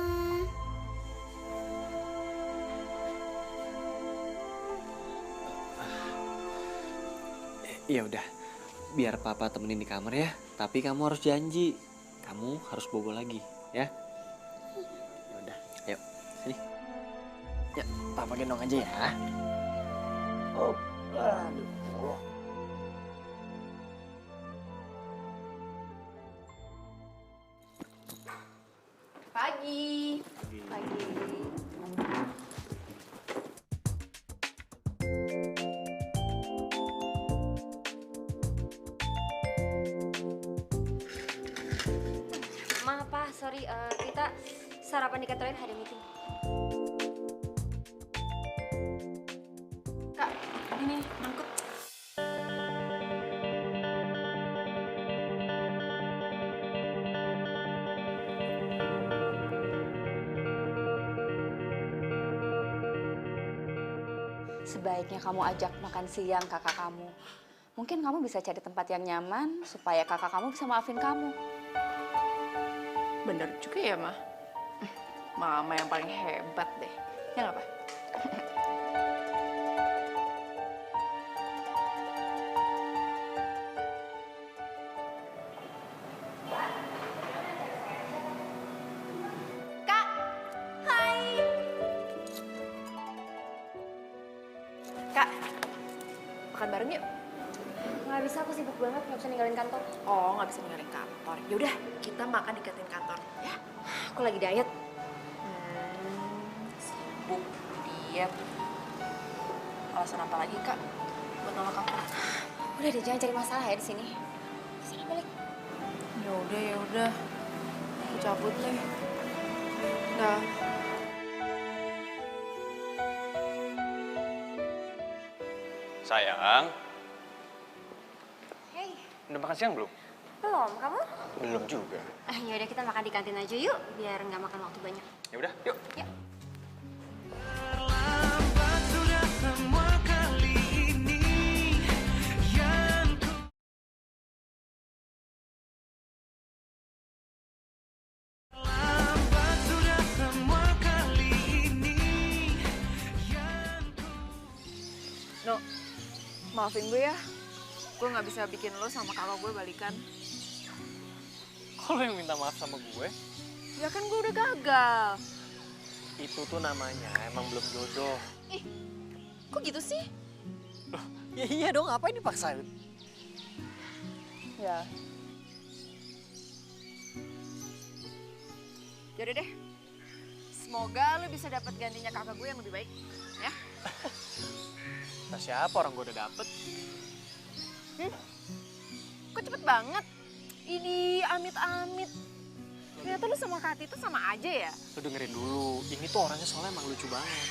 S7: Ya udah, biar papa temenin di kamar ya. Tapi kamu harus janji, kamu harus bobo lagi, ya. Ya udah, yuk sini. Ya, papa gendong aja ya. Oh, aduh.
S2: Pagi. Pagi.
S5: Maaf Pak, sorry, kita sarapan di kantor lain ada meeting.
S2: Kak, ini mangkuk.
S11: Sebaiknya kamu ajak makan siang kakak kamu. Mungkin kamu bisa cari tempat yang nyaman supaya kakak kamu bisa maafin kamu.
S6: Bener juga ya, Ma. Mama yang paling hebat deh. Ya nggak, Pak?
S2: Kak, hai. Kak, makan bareng yuk.
S5: Nggak bisa, aku sibuk banget, nggak bisa ninggalin kantor.
S2: Oh, nggak bisa ninggalin kantor. Yaudah, kita makan di kantin kantor, ya?
S5: Aku lagi diet.
S2: Sibuk, diet. Alasan apa lagi, Kak? Buat nolak aku?
S5: Udah deh, jangan cari masalah ya di sini. Sana balik.
S6: Ya udah. Aku cabut deh. Dah.
S7: Sayang,
S5: Hey,
S7: udah makan siang belum?
S5: belum, kamu?
S7: Belum juga.
S5: Ya udah kita makan di kantin aja yuk, biar nggak makan waktu banyak.
S7: Ya udah, yuk.
S5: Yuk.
S6: No, maafin gue ya. Gue nggak bisa bikin lo sama kakak gue balikan.
S7: Kok lo yang minta maaf sama gue?
S6: Ya kan gue udah gagal.
S7: Itu tuh namanya emang belum jodoh.
S6: Kok gitu sih?
S7: Ya iya dong, ngapain dipaksain?
S6: Ya. Yaudah deh. Semoga lo bisa dapat gantinya kakak gue yang lebih baik. Ya?
S7: Nah, siapa orang gue udah dapet?
S6: Kok cepet banget? Ini amit-amit. Ternyata lu sama Kati itu sama aja ya?
S7: Lo dengerin dulu, ini tuh orangnya soalnya emang lucu banget.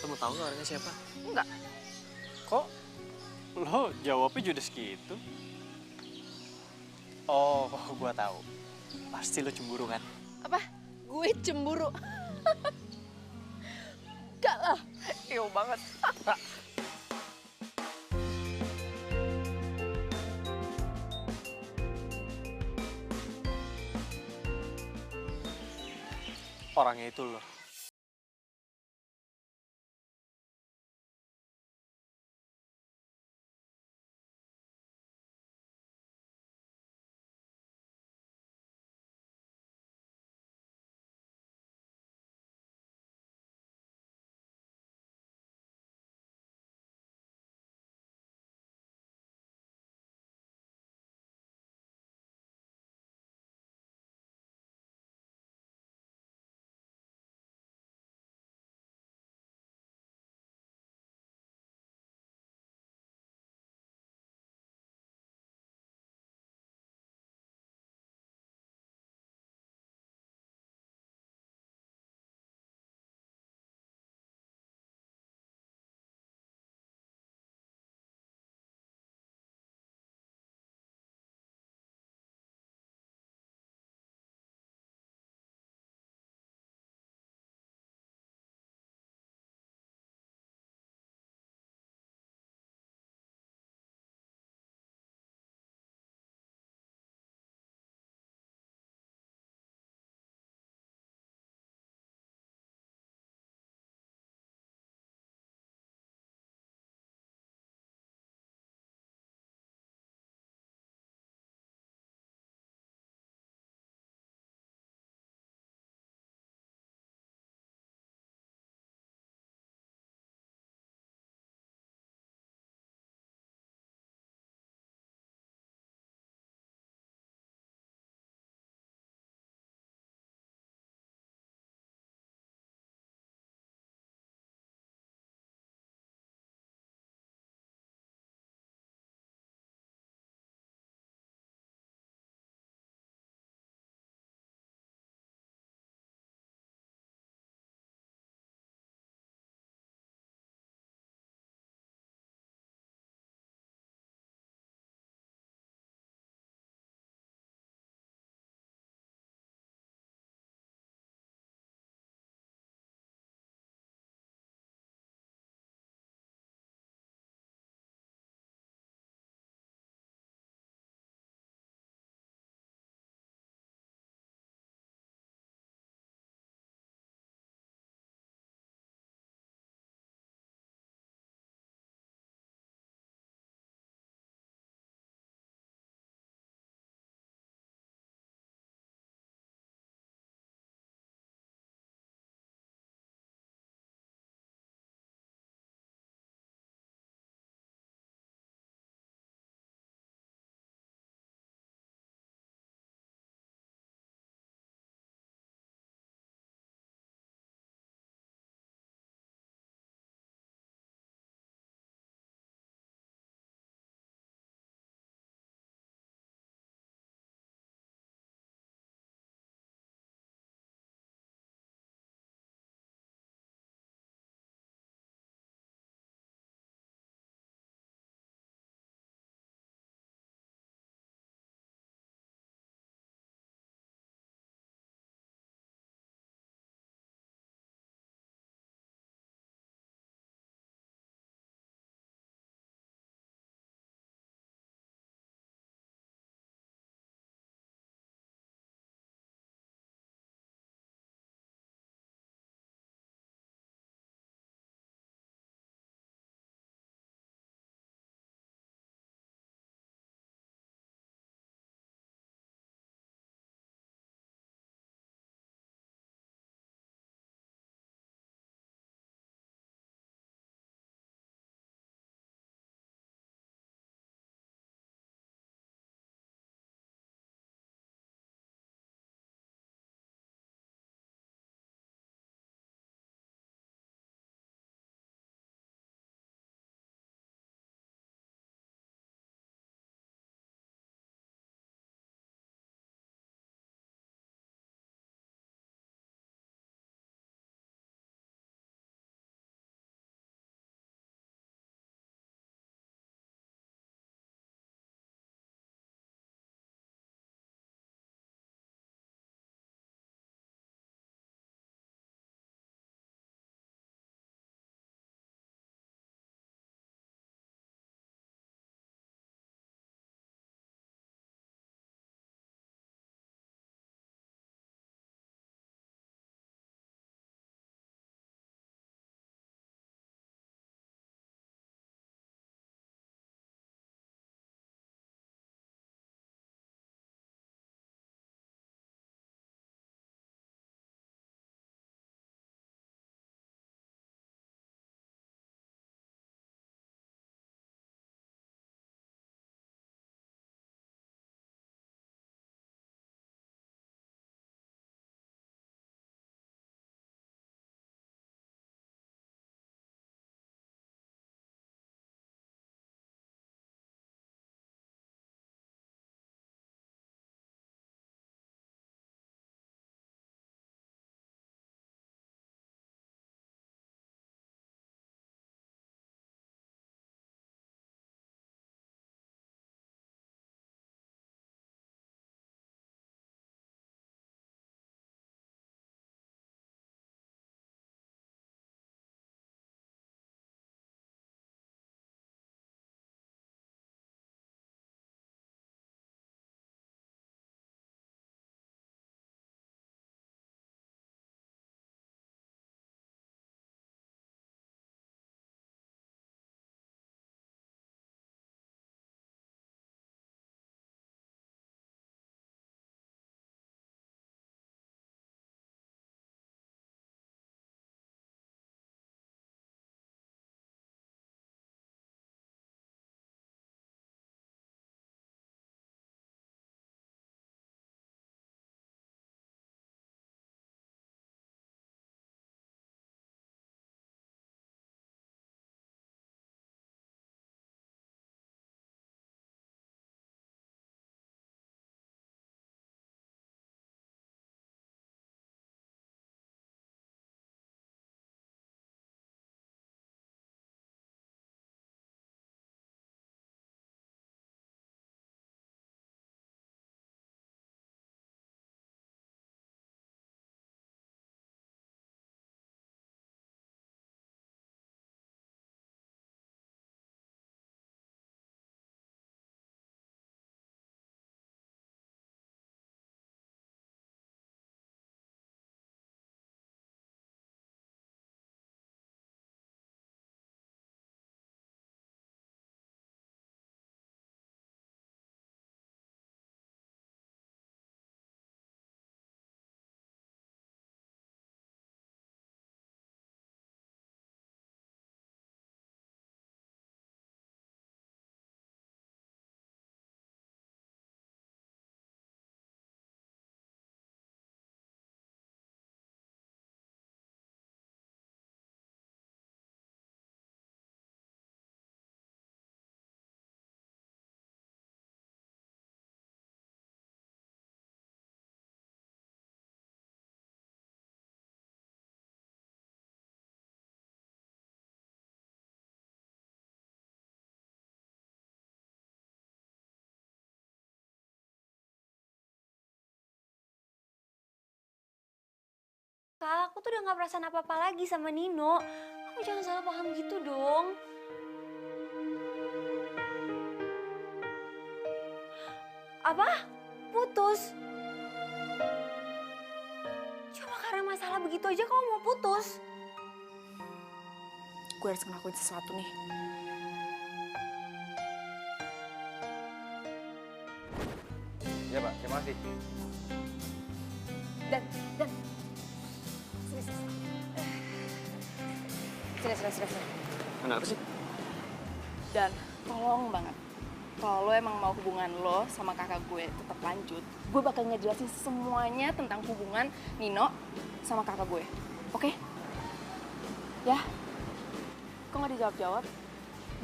S7: Lo mau tahu nggak orangnya siapa?
S6: Enggak.
S7: Kok lo jawabnya judes gitu? Oh, gue tahu. Pasti lo cemburu kan?
S6: Apa? Gue cemburu. Enggak lah. Ew banget.
S7: Orangnya itu lo.
S5: Kak, aku tuh udah gak perasaan apa-apa lagi sama Nino. Kamu jangan salah paham gitu dong. Apa? Putus? Cuma karena masalah begitu aja kamu mau putus?
S6: Gue harus ngelakuin sesuatu nih.
S3: Iya Pak, terima kasih.
S2: Dan. Sini.
S7: Kenapa sih?
S6: Dan tolong banget, kalau lo emang mau hubungan lo sama kakak gue tetap lanjut, gue bakal ngejelasin semuanya tentang hubungan Nino sama kakak gue. Oke? Ya? Kok nggak dijawab-jawab?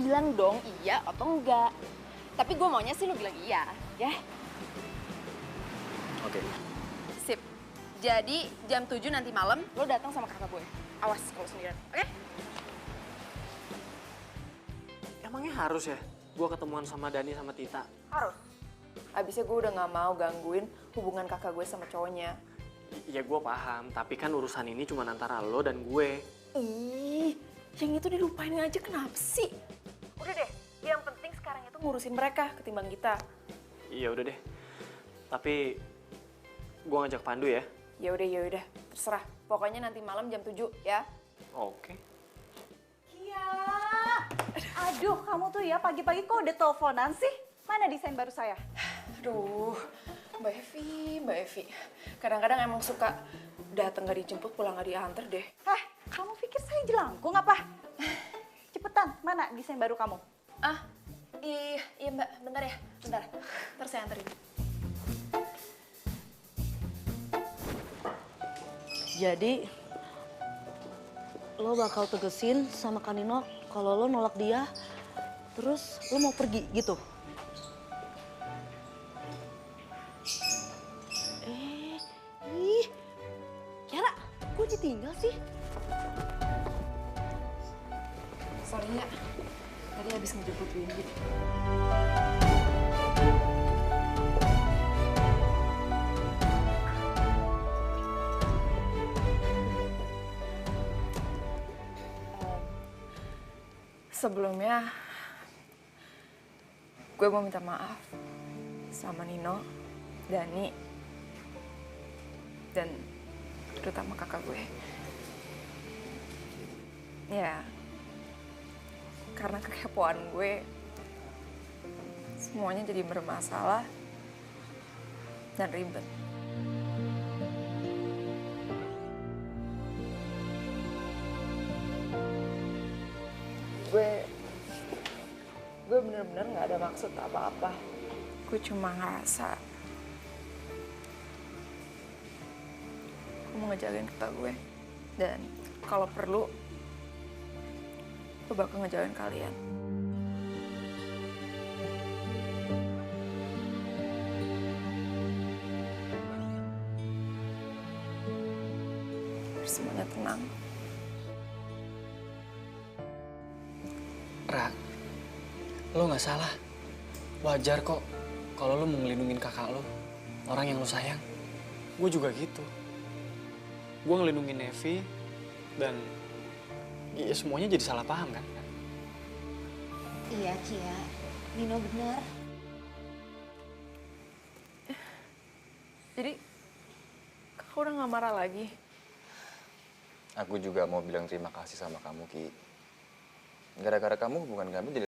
S6: Bilang dong iya atau enggak. Tapi gue maunya sih lo bilang iya, ya?
S7: Oke.
S6: Sip. Jadi jam 7 nanti malam lo datang sama kakak gue. Awas kalau sendirian, oke?
S7: Emangnya harus ya gue ketemuan sama Dani sama Tita?
S6: Harus. Abisnya gue udah gak mau gangguin hubungan kakak gue sama cowoknya.
S7: Iya gue paham, tapi kan urusan ini cuma antara lo dan gue.
S6: Ih, yang itu dilupain aja kenapa sih? Udah deh, yang penting sekarang itu ngurusin mereka ketimbang kita.
S7: Iya udah deh, tapi gue ngajak Pandu ya.
S6: Ya udah, terserah. Pokoknya nanti malam jam 7 ya.
S7: Oke.
S1: Iya. Aduh, kamu tuh ya pagi-pagi kok udah teleponan sih? Mana desain baru saya?
S6: Aduh, Mbak Evi. Kadang-kadang emang suka datang gak dijemput, pulang gak diantar deh.
S1: Kamu pikir saya jelangkung apa? Cepetan, mana desain baru kamu?
S6: Iya Mbak, bentar ya. Ntar saya anterin.
S1: Jadi, lo bakal tegesin sama Kanino kalau lo nolak dia, terus lo mau pergi gitu? Kiara, kok ditinggal sih?
S6: Sorry ya, tadi habis ngejemput Windy. Sebelumnya, gue mau minta maaf sama Nino, Dani, dan terutama kakak gue. Ya, karena kekepoan gue, semuanya jadi bermasalah dan ribet. Gue bener-bener gak ada maksud apa-apa. Gue cuma ngerasa gue mau ngejagain kakak gue. Dan kalau perlu, gue bakal ngejagain kalian. Biar semuanya tenang.
S7: Ra, lo nggak salah. Wajar kok kalau lo mau ngelindungin kakak lo, orang yang lo sayang. Gue juga gitu. Gue ngelindungin Nevi dan ya semuanya jadi salah paham kan?
S10: Iya, Kia. Nino benar.
S6: Jadi, kakak udah gak marah lagi?
S12: Aku juga mau bilang terima kasih sama kamu, Ki. Gara-gara kamu hubungan kami jadi